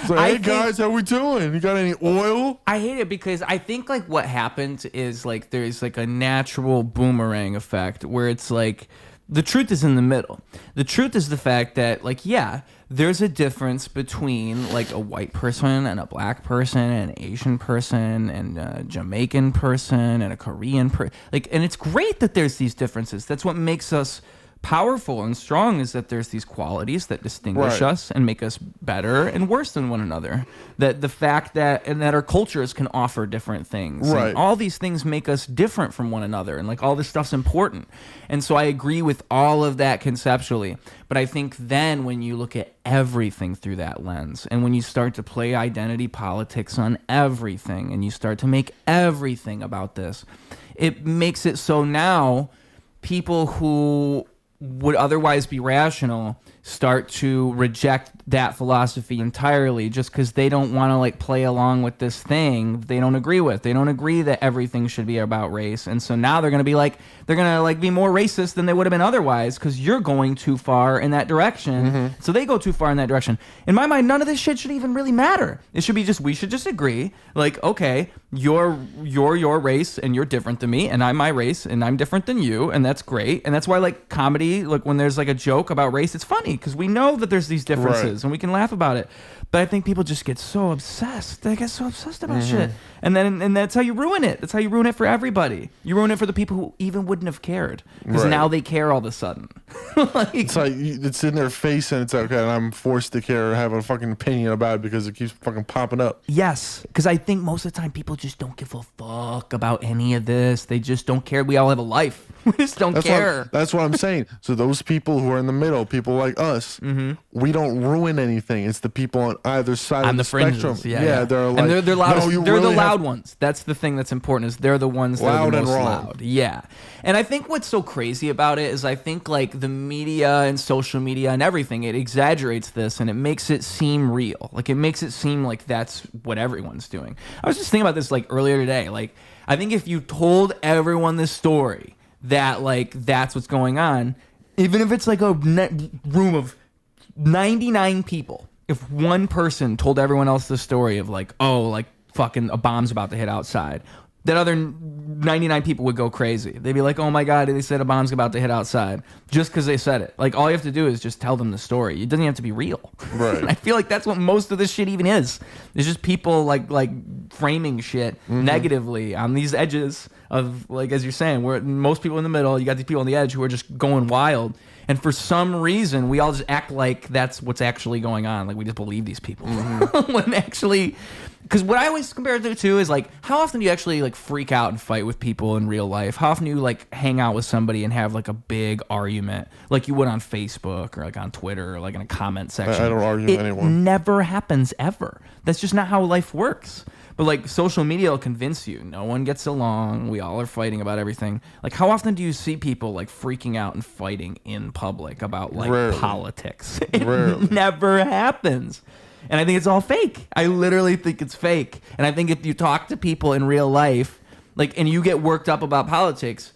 It's like, hey guys, how we doing? You got any oil? I hate it because I think like what happens is like there's like a natural boomerang effect where it's like the truth is in the middle. The truth is the fact that like, yeah, there's a difference between like a white person and a black person and an Asian person and a Jamaican person and a Korean person. Like, and it's great that there's these differences. That's what makes us powerful and strong, is that there's these qualities that distinguish us and make us better and worse than one another. That the fact that our cultures can offer different things. Right. And all these things make us different from one another, and like all this stuff's important. And so I agree with all of that conceptually. But I think then when you look at everything through that lens, and when you start to play identity politics on everything, and you start to make everything about this, it makes it so now people who would otherwise be rational start to reject that philosophy entirely just because they don't want to like play along with this thing they don't agree with. They don't agree that everything should be about race, and so now they're gonna be more racist than they would have been otherwise because you're going too far in that direction. So they go too far in that direction. In my mind, none of this shit should even really matter. It should be we should just agree, like, okay, you're your race and you're different than me, and I'm my race and I'm different than you, and that's great. And that's why like comedy, like when there's like a joke about race, it's funny because we know that there's these differences and we can laugh about it. But I think people just get so obsessed. They get so obsessed about shit. And that's how you ruin it. That's how you ruin it for everybody. You ruin it for the people who even wouldn't have cared. Because now they care all of a sudden. It's like it's in their face and it's like, okay, and I'm forced to care or have a fucking opinion about it because it keeps fucking popping up. Yes. Because I think most of the time people just don't give a fuck about any of this. They just don't care. We all have a life. We just don't care. That's what I'm saying. So those people who are in the middle, people like us, we don't ruin anything. It's the people on either side of the spectrum. Yeah. They're like, and they're loud. No, they're the loud ones. That's the thing that's important, is they're the ones that are the most wrong. loud. Yeah. And I think what's so crazy about it is I think like the media and social media and everything, it exaggerates this and it makes it seem real. Like it makes it seem like that's what everyone's doing. I was just thinking about this like earlier today. Like I think if you told everyone this story that like that's what's going on, even if it's like a room of 99 people, if one person told everyone else the story of like, oh, like fucking a bomb's about to hit outside, that other 99 people would go crazy. They'd be like, oh my God, they said a bomb's about to hit outside, just because they said it. Like all you have to do is just tell them the story. It doesn't have to be real. Right. I feel like that's what most of this shit even is. It's just people like framing shit negatively on these edges of, like, as you're saying, where most people in the middle, you got these people on the edge who are just going wild. And for some reason, we all just act like that's what's actually going on. Like we just believe these people. When actually, because what I always compare it to is like, how often do you actually like freak out and fight with people in real life? How often do you like hang out with somebody and have like a big argument like you would on Facebook or like on Twitter or like in a comment section? I don't argue with anyone. It never happens ever. That's just not how life works. But like social media will convince you no one gets along. We all are fighting about everything. Like how often do you see people like freaking out and fighting in public about like Rarely. politics? It Rarely. never happens. And I think it's all fake. I literally think it's fake. And I think if you talk to people in real life, like, and you get worked up about politics,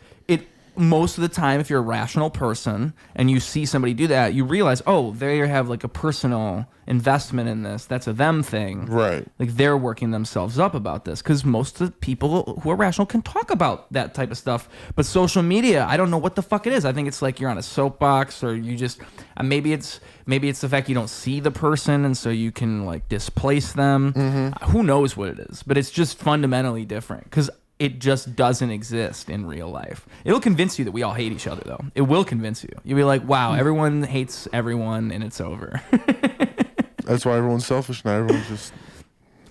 most of the time, if you're a rational person and you see somebody do that, you realize, oh, they have like a personal investment in this. That's a them thing. Right. Like they're working themselves up about this because most of the people who are rational can talk about that type of stuff. But social media, I don't know what the fuck it is. I think it's like you're on a soapbox or you just, maybe it's the fact you don't see the person and so you can like displace them. Who knows what it is, but it's just fundamentally different because it just doesn't exist in real life. It'll convince you that we all hate each other, though. It will convince you. You'll be like, wow, everyone hates everyone, and it's over. That's why everyone's selfish now. Everyone's just...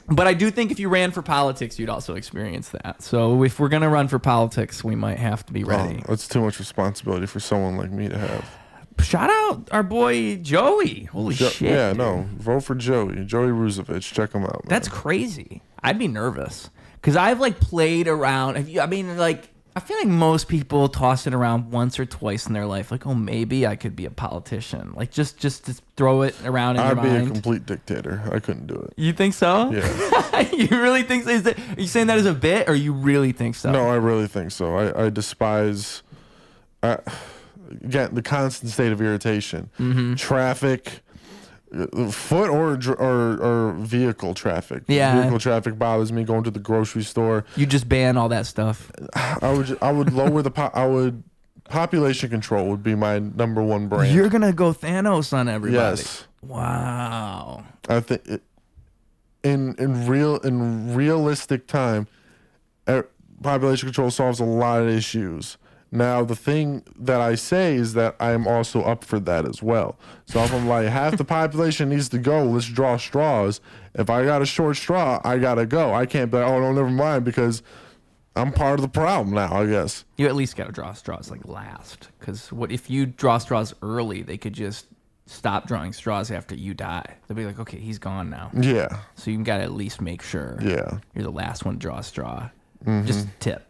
But I do think if you ran for politics, you'd also experience that. So if we're going to run for politics, we might have to be ready. That's too much responsibility for someone like me to have. Shout out our boy Joey. Holy shit. Yeah, dude. no. Vote for Joey. Joey Roosevelt. Check him out, man. That's crazy. I'd be nervous. Because I've like played around. I feel like most people toss it around once or twice in their life. Like, oh, maybe I could be a politician. Like, just to throw it around in your mind. I'd be a complete dictator. I couldn't do it. You think so? Yeah. You really think so? Are you saying that as a bit, or you really think so? No, I really think so. I despise, again, the constant state of irritation. Traffic, foot or vehicle traffic. Yeah. Vehicle traffic bothers me. Going to the grocery store. You just ban all that stuff. I would lower population control would be my number one brand. You're gonna go Thanos on everybody. Yes. Wow. I think in realistic time, population control solves a lot of issues. Now, the thing that I say is that I am also up for that as well. So if I'm like, half the population needs to go, let's draw straws. If I got a short straw, I got to go. I can't be like, oh, no, never mind, because I'm part of the problem now, I guess. You at least got to draw straws like last. Because what if you draw straws early, they could just stop drawing straws after you die. They'll be like, okay, he's gone now. Yeah. So you got to at least make sure you're the last one to draw a straw. Just tip.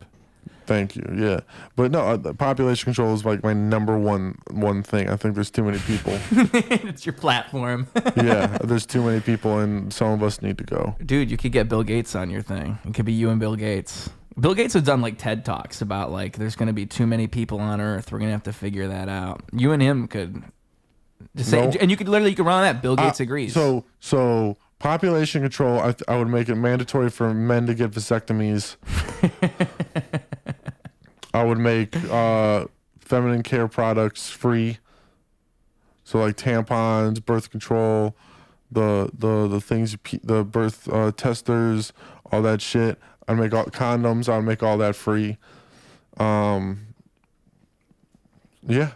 Thank you. Yeah, but no, population control is like my number one thing. I think there's too many people. It's your platform. Yeah, there's too many people, and some of us need to go. Dude, you could get Bill Gates on your thing. It could be you and Bill Gates. Bill Gates has done like TED Talks about like there's going to be too many people on Earth. We're going to have to figure that out. You and him could just say, and you could run on that. Bill Gates agrees. So population control, I would make it mandatory for men to get vasectomies. I would make feminine care products free. So like tampons, birth control, the things, the birth testers, all that shit. I'd make all condoms. I'd make all that free. Yeah,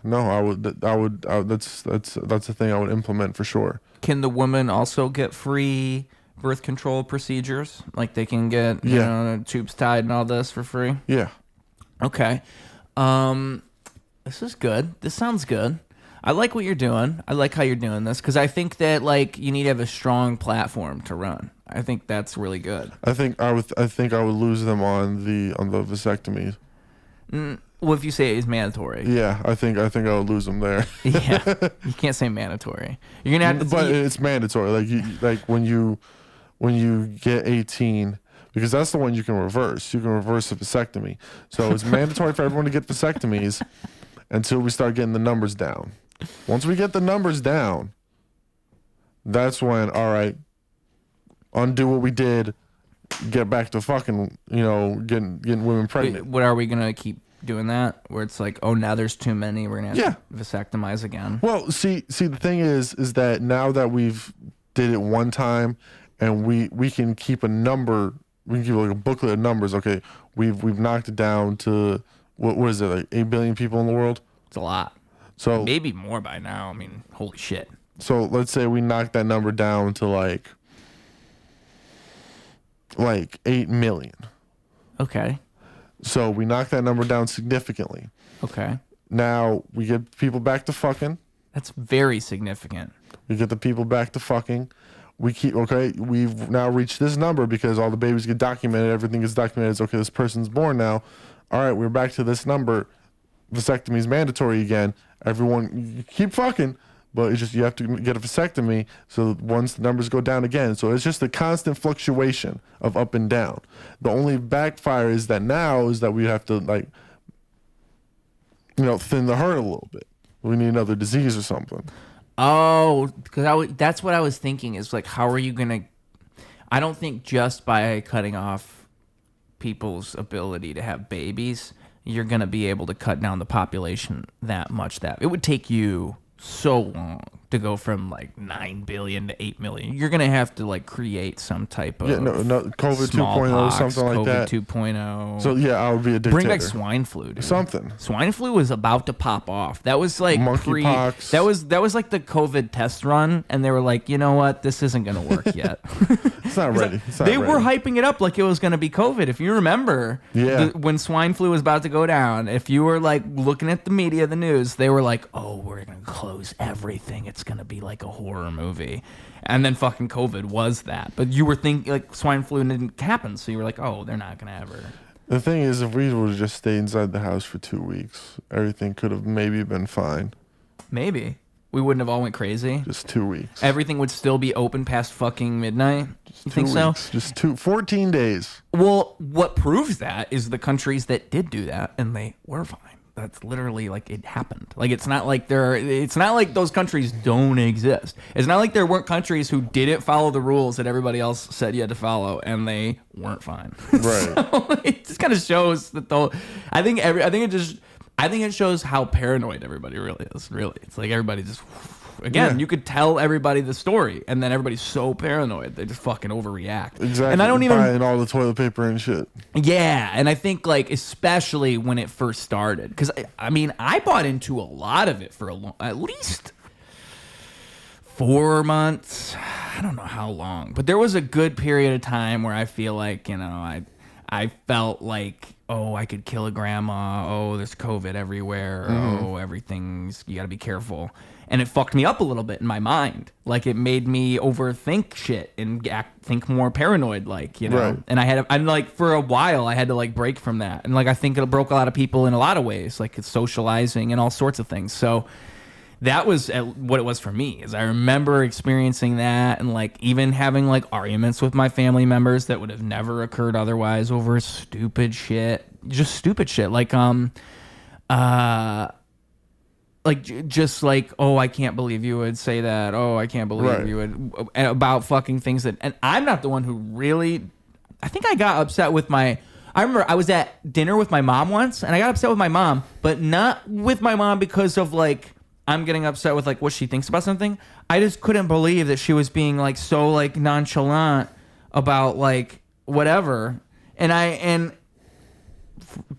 no, I would. That's the thing I would implement for sure. Can the woman also get free birth control procedures? Like they can get tubes tied and all this for free? Yeah. Okay. This is good. This sounds good. I like what you're doing. I like how you're doing this because I think that like you need to have a strong platform to run. I think that's really good. I think I would lose them on the vasectomies. Well, if you say it's mandatory. Yeah, I think I would lose them there. Yeah, you can't say mandatory. You're gonna have to. But it's mandatory. Like when you get 18. Because that's the one you can reverse. You can reverse a vasectomy. So it's mandatory for everyone to get vasectomies until we start getting the numbers down. Once we get the numbers down, that's when, all right, undo what we did, get back to fucking, getting women pregnant. What are we going to keep doing that? Where it's like, oh, now there's too many. We're going to have to vasectomize again. Well, see, the thing is that now that we've did it one time and we can keep a number. We can give like a booklet of numbers. Okay, we've knocked it down to what is it, like 8 billion people in the world? It's a lot. So maybe more by now. I mean, holy shit. So let's say we knock that number down to like 8 million. Okay. So we knock that number down significantly. Okay. Now we get people back to fucking. That's very significant. We get the people back to fucking. we've now reached this number because all the babies get documented, everything is documented. It's okay, this person's born now. All right, we're back to this number. Vasectomy is mandatory again. Everyone, you keep fucking, but it's just you have to get a vasectomy. So once the numbers go down again, so it's just a constant fluctuation of up and down. The only backfire is that now is that we have to thin the herd a little bit. We need another disease or something. Oh, because that's what I was thinking is like, how are you going to... I don't think just by cutting off people's ability to have babies, you're going to be able to cut down the population that much. That it would take you so long to go from like 9 billion to 8 million. You're going to have to like create some type of COVID 2.0 or something like that. COVID 2.0. So yeah, I would be a dictator. Bring back swine flu, dude. Something. Swine flu was about to pop off. That was like monkeypox. That was like the COVID test run, and they were like, you know what, this isn't going to work yet. It's not ready. They were hyping it up like it was going to be COVID. If you remember, when swine flu was about to go down, if you were like looking at the media, the news, they were like, oh, we're going to close everything. It's going to be like a horror movie. And then fucking COVID was that. But you were thinking like swine flu didn't happen. So you were like, oh, they're not going to ever. The thing is, if we would have just stayed inside the house for 2 weeks, everything could have maybe been fine. Maybe. We wouldn't have all went crazy. Just 2 weeks. Everything would still be open past fucking midnight. You think so? Just 14 days. Well, what proves that is the countries that did do that and they were fine. That's literally like it happened. Like it's not like those countries don't exist. It's not like there weren't countries who didn't follow the rules that everybody else said you had to follow and they weren't fine. Right. So it just kind of shows that I think it shows how paranoid everybody really is. Really. It's like everybody just you could tell everybody the story and then everybody's so paranoid they just fucking overreact. Exactly. And I don't even buying all the toilet paper and shit. Yeah, and I think like especially when it first started, because I mean I bought into a lot of it for at least 4 months. I don't know how long, but there was a good period of time where I feel like I felt like, oh, I could kill a grandma. Oh, there's COVID everywhere. Oh, everything's, you got to be careful. And it fucked me up a little bit in my mind. Like it made me overthink shit and think more paranoid, like, you know. Right. And I'm like, for a while, I had to like break from that. And like, I think it broke a lot of people in a lot of ways, like it's socializing and all sorts of things. So that was what it was for me. Is I remember experiencing that and like even having like arguments with my family members that would have never occurred otherwise over stupid shit. Just stupid shit. Just like, oh, I can't believe you would say that. Oh, I can't believe you would, about fucking things that, and I'm not the one who really, I think I got upset with I remember I was at dinner with my mom once and I got upset with my mom, but not with my mom because of like, I'm getting upset with like what she thinks about something. I just couldn't believe that she was being like so like nonchalant about like whatever. And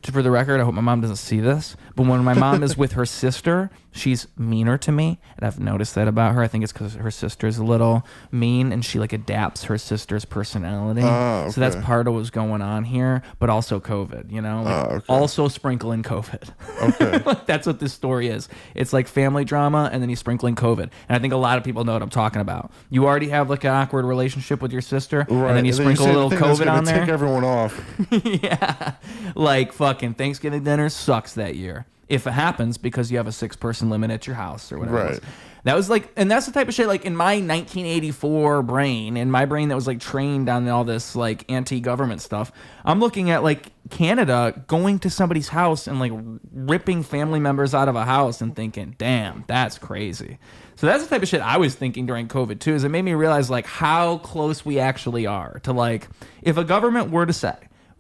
for the record, I hope my mom doesn't see this, but when my mom is with her sister, she's meaner to me, and I've noticed that about her. I think it's because her sister's a little mean, and she like adapts her sister's personality. Okay. So that's part of what's going on here, but also COVID, you know? Like, also sprinkle in COVID. Okay. Like, that's what this story is. It's like family drama, and then you sprinkle in COVID. And I think a lot of people know what I'm talking about. You already have like an awkward relationship with your sister, right. And then you sprinkle a little COVID on there. Take everyone off. Yeah. Like fucking Thanksgiving dinner sucks that year. If it happens because you have a 6-person limit at your house or whatever. Right. That was like, and that's the type of shit like in my 1984 brain, in my brain that was like trained on all this like anti-government stuff. I'm looking at like Canada going to somebody's house and like ripping family members out of a house and thinking, damn, that's crazy. So that's the type of shit I was thinking during COVID too, is it made me realize like how close we actually are to like, if a government were to say,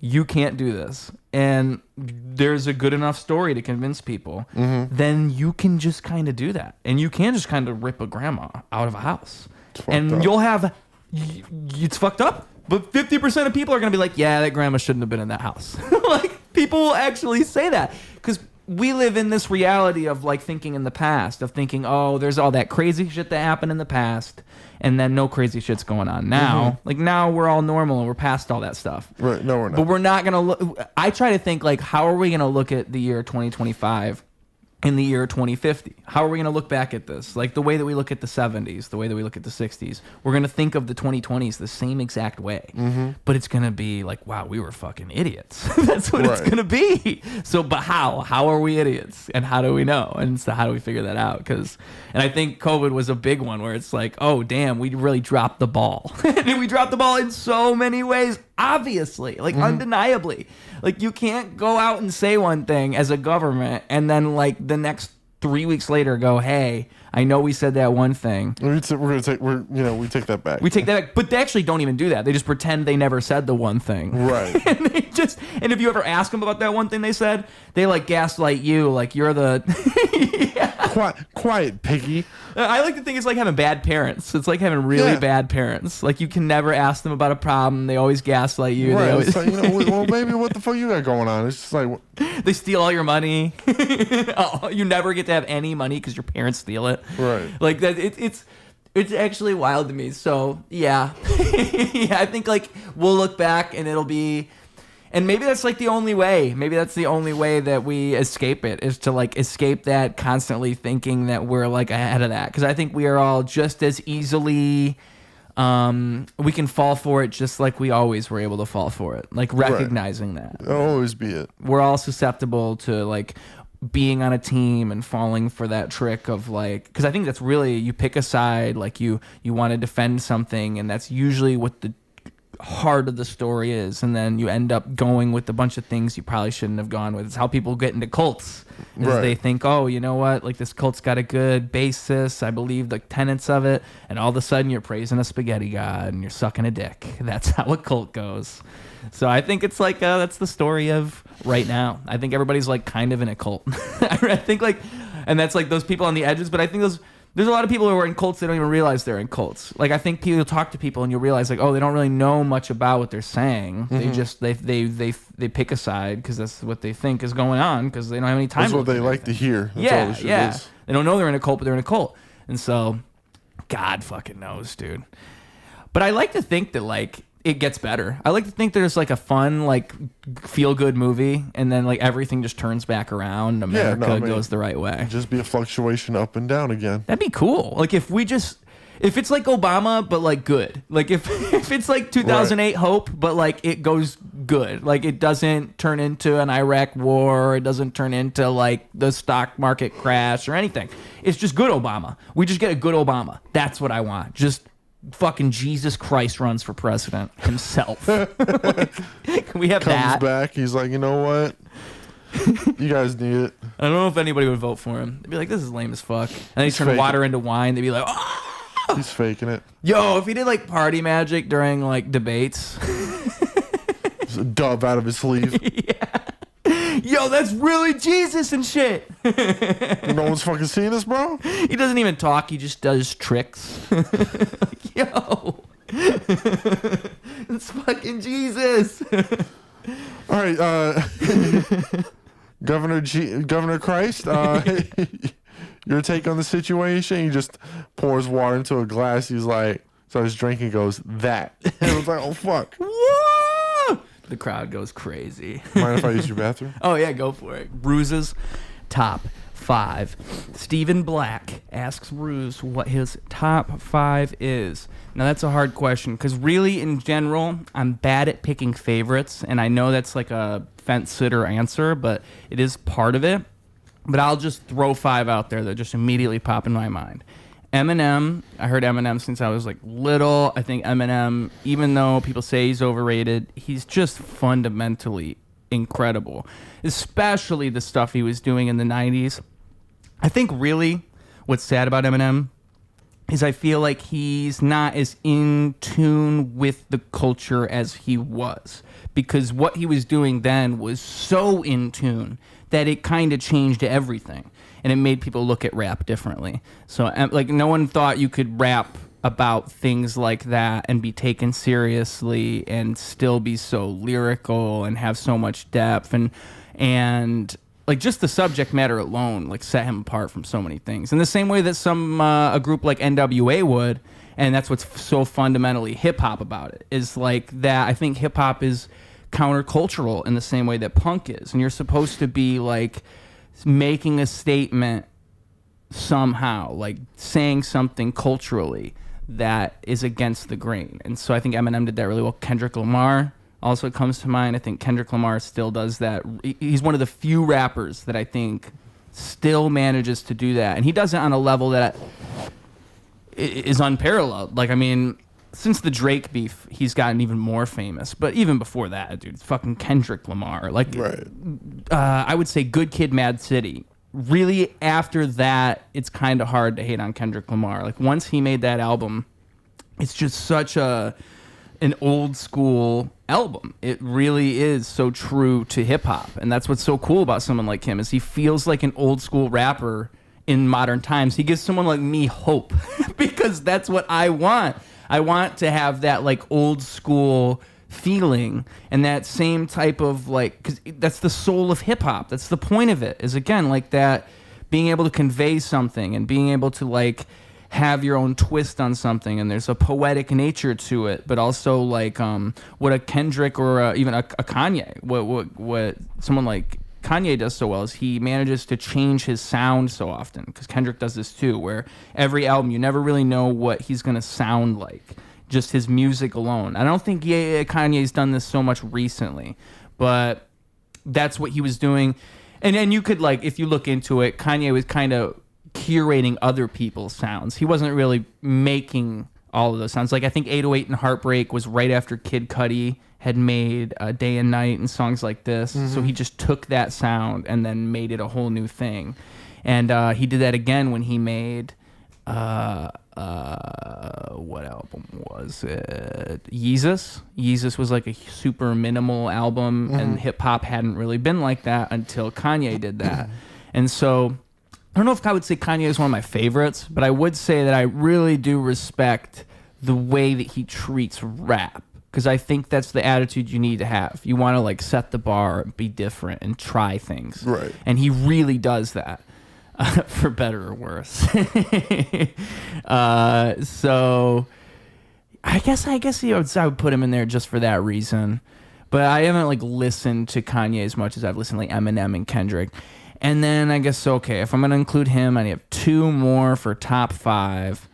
you can't do this, and there's a good enough story to convince people, then you can just kind of do that. And you can just kind of rip a grandma out of a house. And you'll have, it's fucked up, but 50% of people are going to be like, yeah, that grandma shouldn't have been in that house. Like, people will actually say that. Because we live in this reality of like thinking in the past, of thinking, oh, there's all that crazy shit that happened in the past, and then no crazy shit's going on now. Like now we're all normal and we're past all that stuff. Right? No, we're not. But we're not gonna look. I try to think like, how are we gonna look at the year 2025 in the year 2050? How are we going to look back at this? Like the way that we look at the 70s, the way that we look at the 60s, we're going to think of the 2020s the same exact way. But it's going to be like, wow, we were fucking idiots. That's what it's going to be. So, but how? How are we idiots? And how do we know? And so how do we figure that out? And I think COVID was a big one where it's like, oh, damn, we really dropped the ball. And we dropped the ball in so many ways, obviously, like undeniably. Like you can't go out and say one thing as a government and then like the next 3 weeks later go, hey, I know we said that one thing. We take that back. We take that back, but they actually don't even do that. They just pretend they never said the one thing. Right. And if you ever ask them about that one thing they said, they like gaslight you, like you're the quiet piggy. I like to think it's like having bad parents. It's like having really bad parents. Like you can never ask them about a problem. They always gaslight you. Right. They always... It's like, well, maybe what the fuck you got going on? It's just like they steal all your money. You never get to have any money because your parents steal it. Right. Like that. It's actually wild to me. So yeah, yeah. I think like we'll look back and it'll be. And maybe that's like the only way. Maybe that's the only way that we escape it, is to like escape that constantly thinking that we're like ahead of that. Because I think we are all just as easily, we can fall for it just like we always were able to fall for it. Like recognizing that. That'll always be it. We're all susceptible to like being on a team and falling for that trick of like, because I think that's really, you pick a side, like you want to defend something, and that's usually what the heart of the story is, and then you end up going with a bunch of things you probably shouldn't have gone with. It's how people get into cults, is they think, oh, you know what, like this cult's got a good basis, I believe the tenets of it, and all of a sudden you're praising a spaghetti god and you're sucking a dick. That's how a cult goes. So I think it's like that's the story of right now. I think everybody's like kind of in a cult. I think like, and that's like those people on the edges, but I think there's a lot of people who are in cults, they don't even realize they're in cults. Like I think people talk to people and you'll realize like, oh, they don't really know much about what they're saying. They just they pick a side because that's what they think is going on, because they don't have any time. That's what they like to hear. That's yeah. They don't know they're in a cult, but they're in a cult. And so God fucking knows, dude. But I like to think that like it gets better. I like to think there's like a fun, like feel good movie, and then like everything just turns back around. America goes the right way. Just be a fluctuation up and down again. That'd be cool. Like if it's like Obama, but like good. Like if it's like 2008 Hope, but like it goes good. Like it doesn't turn into an Iraq war. It doesn't turn into like the stock market crash or anything. It's just good Obama. We just get a good Obama. That's what I want. Just fucking Jesus Christ runs for president himself. Like, can we have that? Comes back. He's like, you know what? You guys need it. I don't know if anybody would vote for him. They'd be like, this is lame as fuck. And then he'd turn water into wine. They'd be like, oh! He's faking it. Yo, if he did like party magic during like debates. Just a dove out of his sleeve. Yeah. Yo, that's really Jesus and shit. No one's fucking seeing this, bro? He doesn't even talk. He just does tricks. Like, yo. It's fucking Jesus. All right. Governor Christ, your take on the situation? He just pours water into a glass. He's like, starts drinking, goes, that. And it was like, oh, fuck. Whoa! The crowd goes crazy. Mind if I use your bathroom? Oh, yeah, go for it. Ruse's top 5. Stephen Black asks Ruse what his top 5 is. Now, that's a hard question, because really, in general, I'm bad at picking favorites, and I know that's like a fence-sitter answer, but it is part of it. But I'll just throw 5 out there that just immediately pop in my mind. Eminem. I heard Eminem since I was like little. I think Eminem, even though people say he's overrated, he's just fundamentally incredible, especially the stuff he was doing in the 90s. I think really what's sad about Eminem is I feel like he's not as in tune with the culture as he was, because what he was doing then was so in tune that it kind of changed everything. And it made people look at rap differently. So, like, no one thought you could rap about things like that and be taken seriously and still be so lyrical and have so much depth. And like, just the subject matter alone, like, set him apart from so many things. In the same way that a group like NWA would, and that's what's so fundamentally hip-hop about it, is like that. I think hip-hop is countercultural in the same way that punk is. And you're supposed to be, like, making a statement somehow, like saying something culturally that is against the grain. And so I think Eminem did that really well. Kendrick Lamar also comes to mind. I think Kendrick Lamar still does that. He's one of the few rappers that I think still manages to do that. And he does it on a level that is unparalleled. Like, I mean, since the Drake beef, he's gotten even more famous. But even before that, dude, it's fucking Kendrick Lamar. Like, Right. I would say Good Kid, Mad City. Really, after that, it's kind of hard to hate on Kendrick Lamar. Like, once he made that album, it's just such an old school album. It really is so true to hip hop, and that's what's so cool about someone like him is he feels like an old school rapper in modern times. He gives someone like me hope because that's what I want. I want to have that like old school feeling and that same type of like, because that's the soul of hip hop. That's the point of it, is again like that, being able to convey something and being able to like have your own twist on something, and there's a poetic nature to it, but also like what a Kendrick or even a Kanye, what someone like Kanye does so well is he manages to change his sound so often, because Kendrick does this too, where every album you never really know what he's gonna sound like, just his music alone. I don't think Kanye's done this so much recently, but that's what he was doing. And you could like, if you look into it, Kanye was kind of curating other people's sounds. He wasn't really making all of those sounds. Like I think 808 and Heartbreak was right after Kid Cudi had made Day and Night and songs like this. Mm-hmm. So he just took that sound and then made it a whole new thing. And he did that again when he made what album was it? Yeezus. Yeezus was like a super minimal album, and hip hop hadn't really been like that until Kanye did that. And so I don't know if I would say Kanye is one of my favorites, but I would say that I really do respect the way that he treats rap, because I think that's the attitude you need to have. You want to like set the bar, be different, and try things. Right. And he really does that, for better or worse. So I guess I would put him in there just for that reason. But I haven't like listened to Kanye as much as I've listened to like Eminem and Kendrick. And then I guess, okay, if I'm going to include him, I have two more for top 5.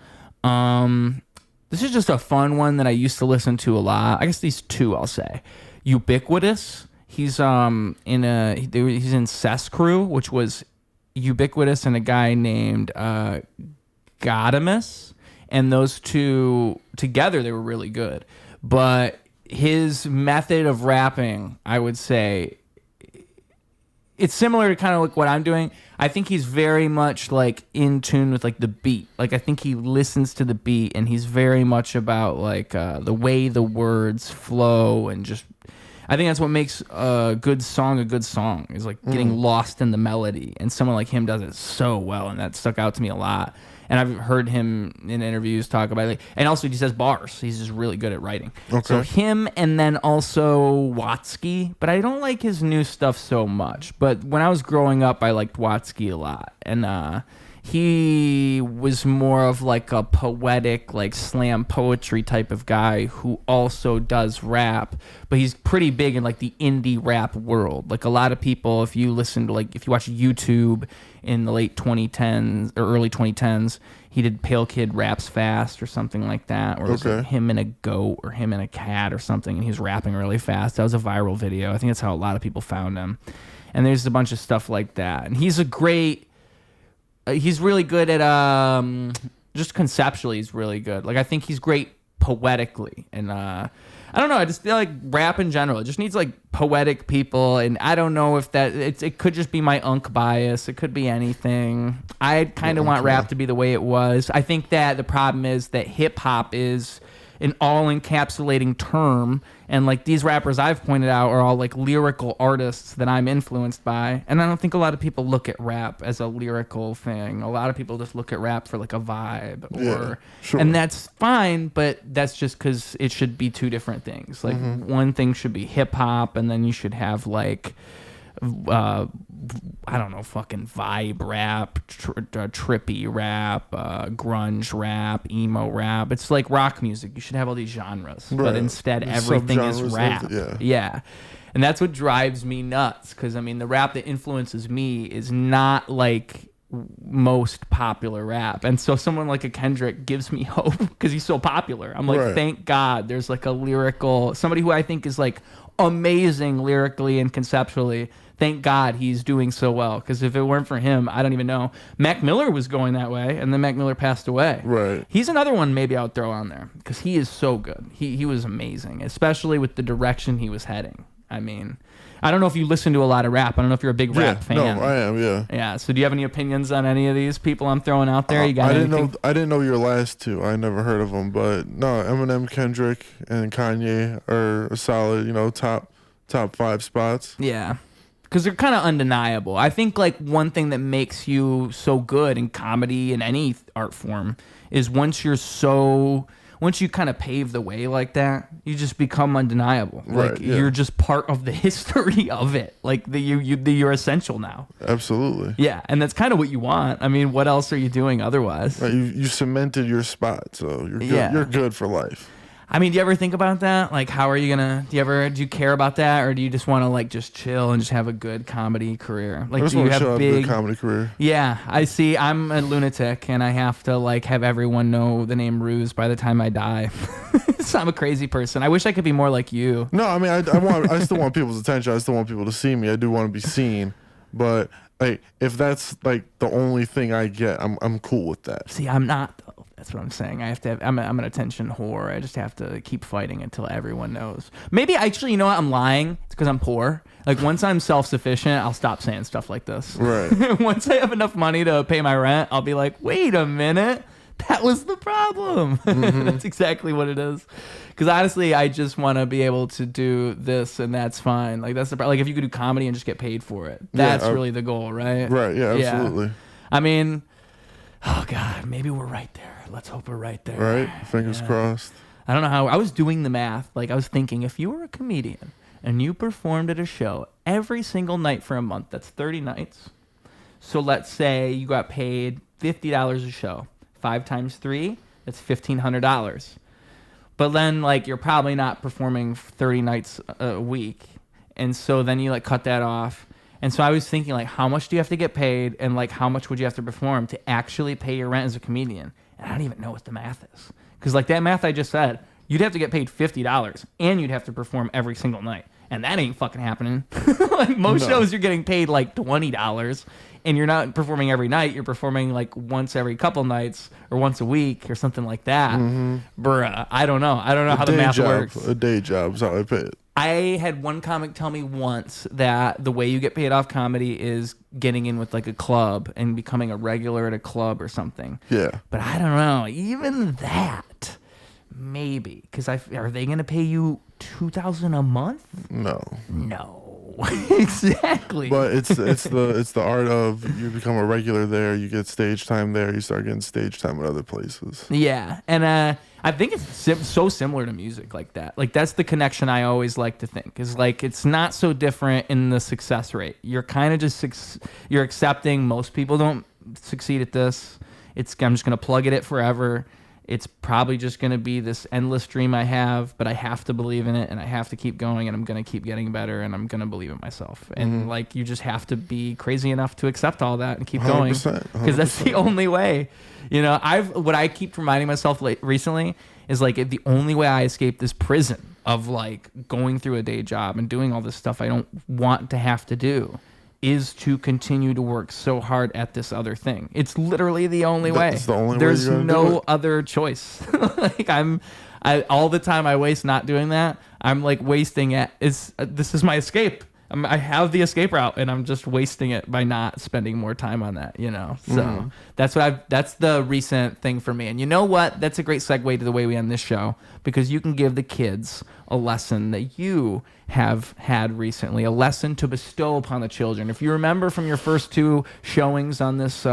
This is just a fun one that I used to listen to a lot. I guess these two I'll say. Ubiquitous. He's in Cess Crew, which was Ubiquitous and a guy named Godimus. And those two together, they were really good. But his method of rapping, I would say, it's similar to kind of like what I'm doing. I think he's very much like in tune with like the beat. Like I think he listens to the beat, and he's very much about like the way the words flow, and just I think that's what makes a good song is like getting lost in the melody. And someone like him does it so well, and that stuck out to me a lot. And I've heard him in interviews talk about it. Like, and also he says bars. He's just really good at writing. Okay. So him, and then also Watsky. But I don't like his new stuff so much. But when I was growing up, I liked Watsky a lot. And he was more of like a poetic, like slam poetry type of guy who also does rap. But he's pretty big in like the indie rap world. Like a lot of people, if you watch YouTube in the late 2010s or early 2010s, he did Pale Kid Raps Fast or something like that, or it was like him and a goat or him and a cat or something, and he was rapping really fast. That was a viral video. I think that's how a lot of people found him. And there's a bunch of stuff like that. And he's really good at just conceptually. He's really good. Like I think he's great poetically, and I don't know. I just feel like rap in general, it just needs like poetic people, and I don't know if it could just be my unk bias. It could be anything. I kind of want rap to be the way it was. I think that the problem is that hip hop is an all-encapsulating term, and like these rappers I've pointed out are all like lyrical artists that I'm influenced by, and I don't think a lot of people look at rap as a lyrical thing. A lot of people just look at rap for like a vibe, and that's fine, but that's just because it should be two different things. Like one thing should be hip-hop, and then you should have like I don't know, fucking vibe rap, trippy rap, grunge rap, emo rap. It's like rock music. You should have all these genres, but instead everything is rap. Yeah. And that's what drives me nuts. Because, I mean, the rap that influences me is not like most popular rap. And so someone like a Kendrick gives me hope because he's so popular. I'm like, thank God there's like a lyrical, somebody who I think is like amazing lyrically and conceptually. Thank God he's doing so well, because if it weren't for him, I don't even know. Mac Miller was going that way, and then Mac Miller passed away. Right. He's another one maybe I would throw on there, because he is so good. He was amazing, especially with the direction he was heading. I mean, I don't know if you listen to a lot of rap. I don't know if you're a big rap fan. No, I am. Yeah. Yeah. So do you have any opinions on any of these people I'm throwing out there? You got I anything? didn't know your last two. I never heard of them, but no, Eminem, Kendrick, and Kanye are a solid, top 5 spots. Yeah. Because they're kind of undeniable. I think like one thing that makes you so good in comedy in any art form is once you kind of pave the way like that, you just become undeniable. Like you're just part of the history of it. Like you're essential now. Absolutely. Yeah, and that's kind of what you want. I mean, what else are you doing otherwise? Right, you cemented your spot, so you're good. Yeah. You're good for life. I mean, do you ever think about that? Like, how are you gonna? Do you care about that, or do you just want to like just chill and just have a good comedy career? Like, do you have a good comedy career? Yeah, I see. I'm a lunatic, and I have to like have everyone know the name Ruse by the time I die. So I'm a crazy person. I wish I could be more like you. No, I mean, I still want people's attention. I still want people to see me. I do want to be seen, but like, if that's like the only thing I get, I'm cool with that. See, I'm not though. That's what I'm saying. I'm an attention whore. I just have to keep fighting until everyone knows. Maybe actually, you know what? I'm lying. It's because I'm poor. Like once I'm self-sufficient, I'll stop saying stuff like this. Right. Once I have enough money to pay my rent, I'll be like, wait a minute. That was the problem. Mm-hmm. That's exactly what it is. Because honestly, I just want to be able to do this, and that's fine. Like that's the like if you could do comedy and just get paid for it. That's really the goal, right? Right. Yeah. Absolutely. Yeah. I mean, oh God, maybe we're right there. Let's hope we're right there. Right. Fingers crossed. I don't know how. I was doing the math. Like I was thinking, if you were a comedian and you performed at a show every single night for a month, that's 30 nights. So let's say you got paid $50 a show. 5 times 3, that's $1,500. But then like you're probably not performing 30 nights a week, and so then you like cut that off. And so I was thinking like, how much do you have to get paid, and like how much would you have to perform to actually pay your rent as a comedian? And I don't even know what the math is, because like that math I just said, you'd have to get paid $50 and you'd have to perform every single night, and that ain't fucking happening. Like most shows you're getting paid like $20. And you're not performing every night. You're performing like once every couple nights or once a week or something like that. Mm-hmm. Bruh, I don't know. I don't know how the math works. A day job is how I pay it. I had one comic tell me once that the way you get paid off comedy is getting in with like a club and becoming a regular at a club or something. Yeah. But I don't know. Even that, maybe. Because are they going to pay you $2,000 a month? No. Exactly. But it's the art of you become a regular there, you get stage time there, you start getting stage time at other places. Yeah, and I think it's so similar to music like that. Like that's the connection I always like to think is like it's not so different in the success rate. You're kind of just you're accepting most people don't succeed at this. I'm just gonna plug it forever. It's probably just going to be this endless dream I have, but I have to believe in it, and I have to keep going, and I'm going to keep getting better, and I'm going to believe in myself. And like you just have to be crazy enough to accept all that and keep going, because that's the only way. You know, what I keep reminding myself recently is like the only way I escape this prison of like going through a day job and doing all this stuff I don't want to have to do is to continue to work so hard at this other thing. It's literally the only way. That's the only way. There's no other choice. Like all the time I waste not doing that, I'm like wasting it. This is my escape. I have the escape route, and I'm just wasting it by not spending more time on that, you know? So that's the recent thing for me. And you know what? That's a great segue to the way we end this show, because you can give the kids a lesson that you have had recently, a lesson to bestow upon the children. If you remember from your first 2 showings on this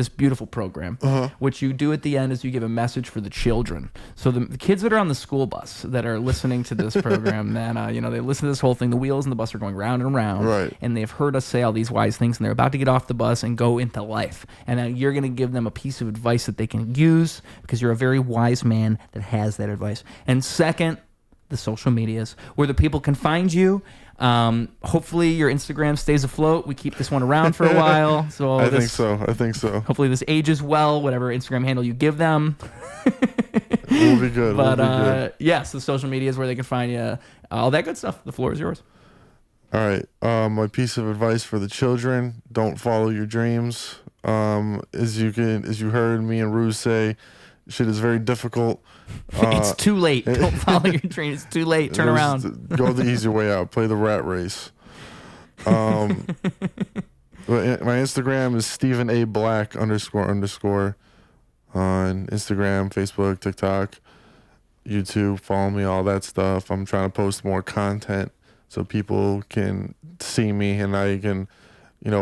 beautiful program, what you do at the end is you give a message for the children. So the kids that are on the school bus that are listening to this program, then they listen to this whole thing. The wheels in the bus are going round and round, right? And they've heard us say all these wise things, and they're about to get off the bus and go into life. And you're going to give them a piece of advice that they can use, because you're a very wise man that has that advice. And second, the social medias where the people can find you. Hopefully your Instagram stays afloat. We keep this one around for a while. So I think so. Hopefully this ages well, whatever Instagram handle you give them. We'll be good. But yes, the social media is where they can find you. All that good stuff. The floor is yours. All right. My piece of advice for the children: don't follow your dreams. As you heard me and Ruse say, shit is very difficult. It's too late. Don't follow your dream. It's too late. Turn around. Go the easy way out. Play the rat race. My Instagram is Stephen A. Black __ on Instagram, Facebook, TikTok, YouTube. Follow me, all that stuff. I'm trying to post more content so people can see me and I can,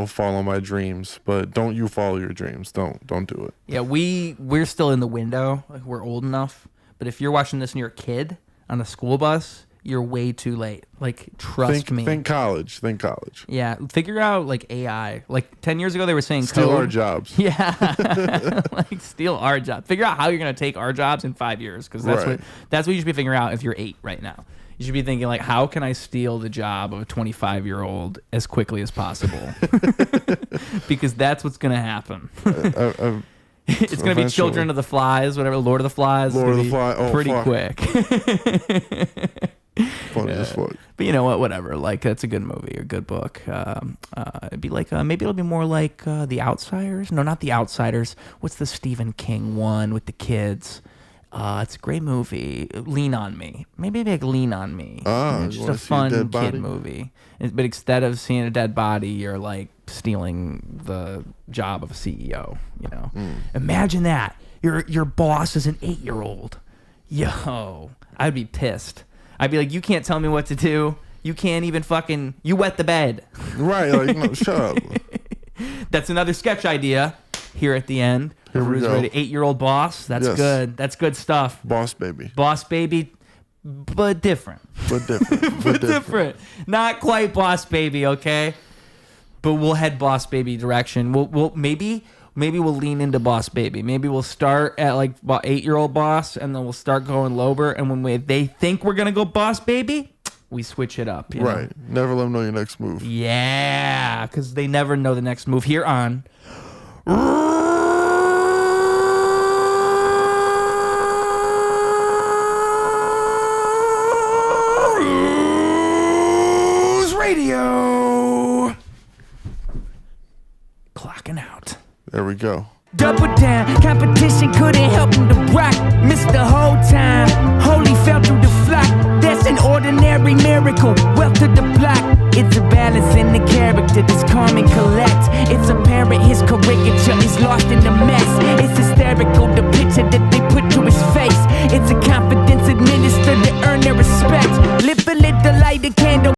follow my dreams. But don't you follow your dreams. Don't do it. Yeah, we're still in the window. Like, we're old enough. But if you're watching this and you're a kid on the school bus, you're way too late. Like, trust me. Think college. Yeah, figure out like AI. Like 10 years ago, they were saying steal code. our jobs. Yeah, like steal our jobs. Figure out how you're gonna take our jobs in 5 years, because that's what you should be figuring out if you're 8 right now. You should be thinking like, how can I steal the job of a 25-year-old as quickly as possible? Because that's what's gonna happen. It's going to be Children of the Flies, whatever, Lord of the Flies. Pretty quick. Funny as fuck. But you know what? Whatever. Like, that's a good movie or good book. It'd be like, maybe it'll be more like The Outsiders. No, not The Outsiders. What's the Stephen King one with the kids? It's a great movie. Lean on Me. Maybe like Lean on Me. Just a fun kid movie. But instead of seeing a dead body, you're like stealing the job of a CEO. Imagine that. Your boss is an 8-year-old. Yo, I'd be pissed. I'd be like, you can't tell me what to do. You can't even you wet the bed. Right, like, shut up. That's another sketch idea here at the end. Here we go. 8-year-old boss. That's good. That's good stuff. Boss baby, but different. But different. Not quite boss baby, okay? But we'll head boss baby direction. We'll maybe we'll lean into boss baby. Maybe we'll start at like 8-year-old boss, and then we'll start going lower. And when they think we're gonna go boss baby, we switch it up. Right. Never let them know your next move. Yeah, because they never know the next move. Here on Radio. Clocking out. There we go. Double down, competition couldn't help him to rock. Missed the whole time, holy fell through the flock. That's an ordinary miracle, wealth to the block. It's a balance in the character that's calm and collect. It's apparent his caricature is lost in the mess. It's hysterical, the picture that they put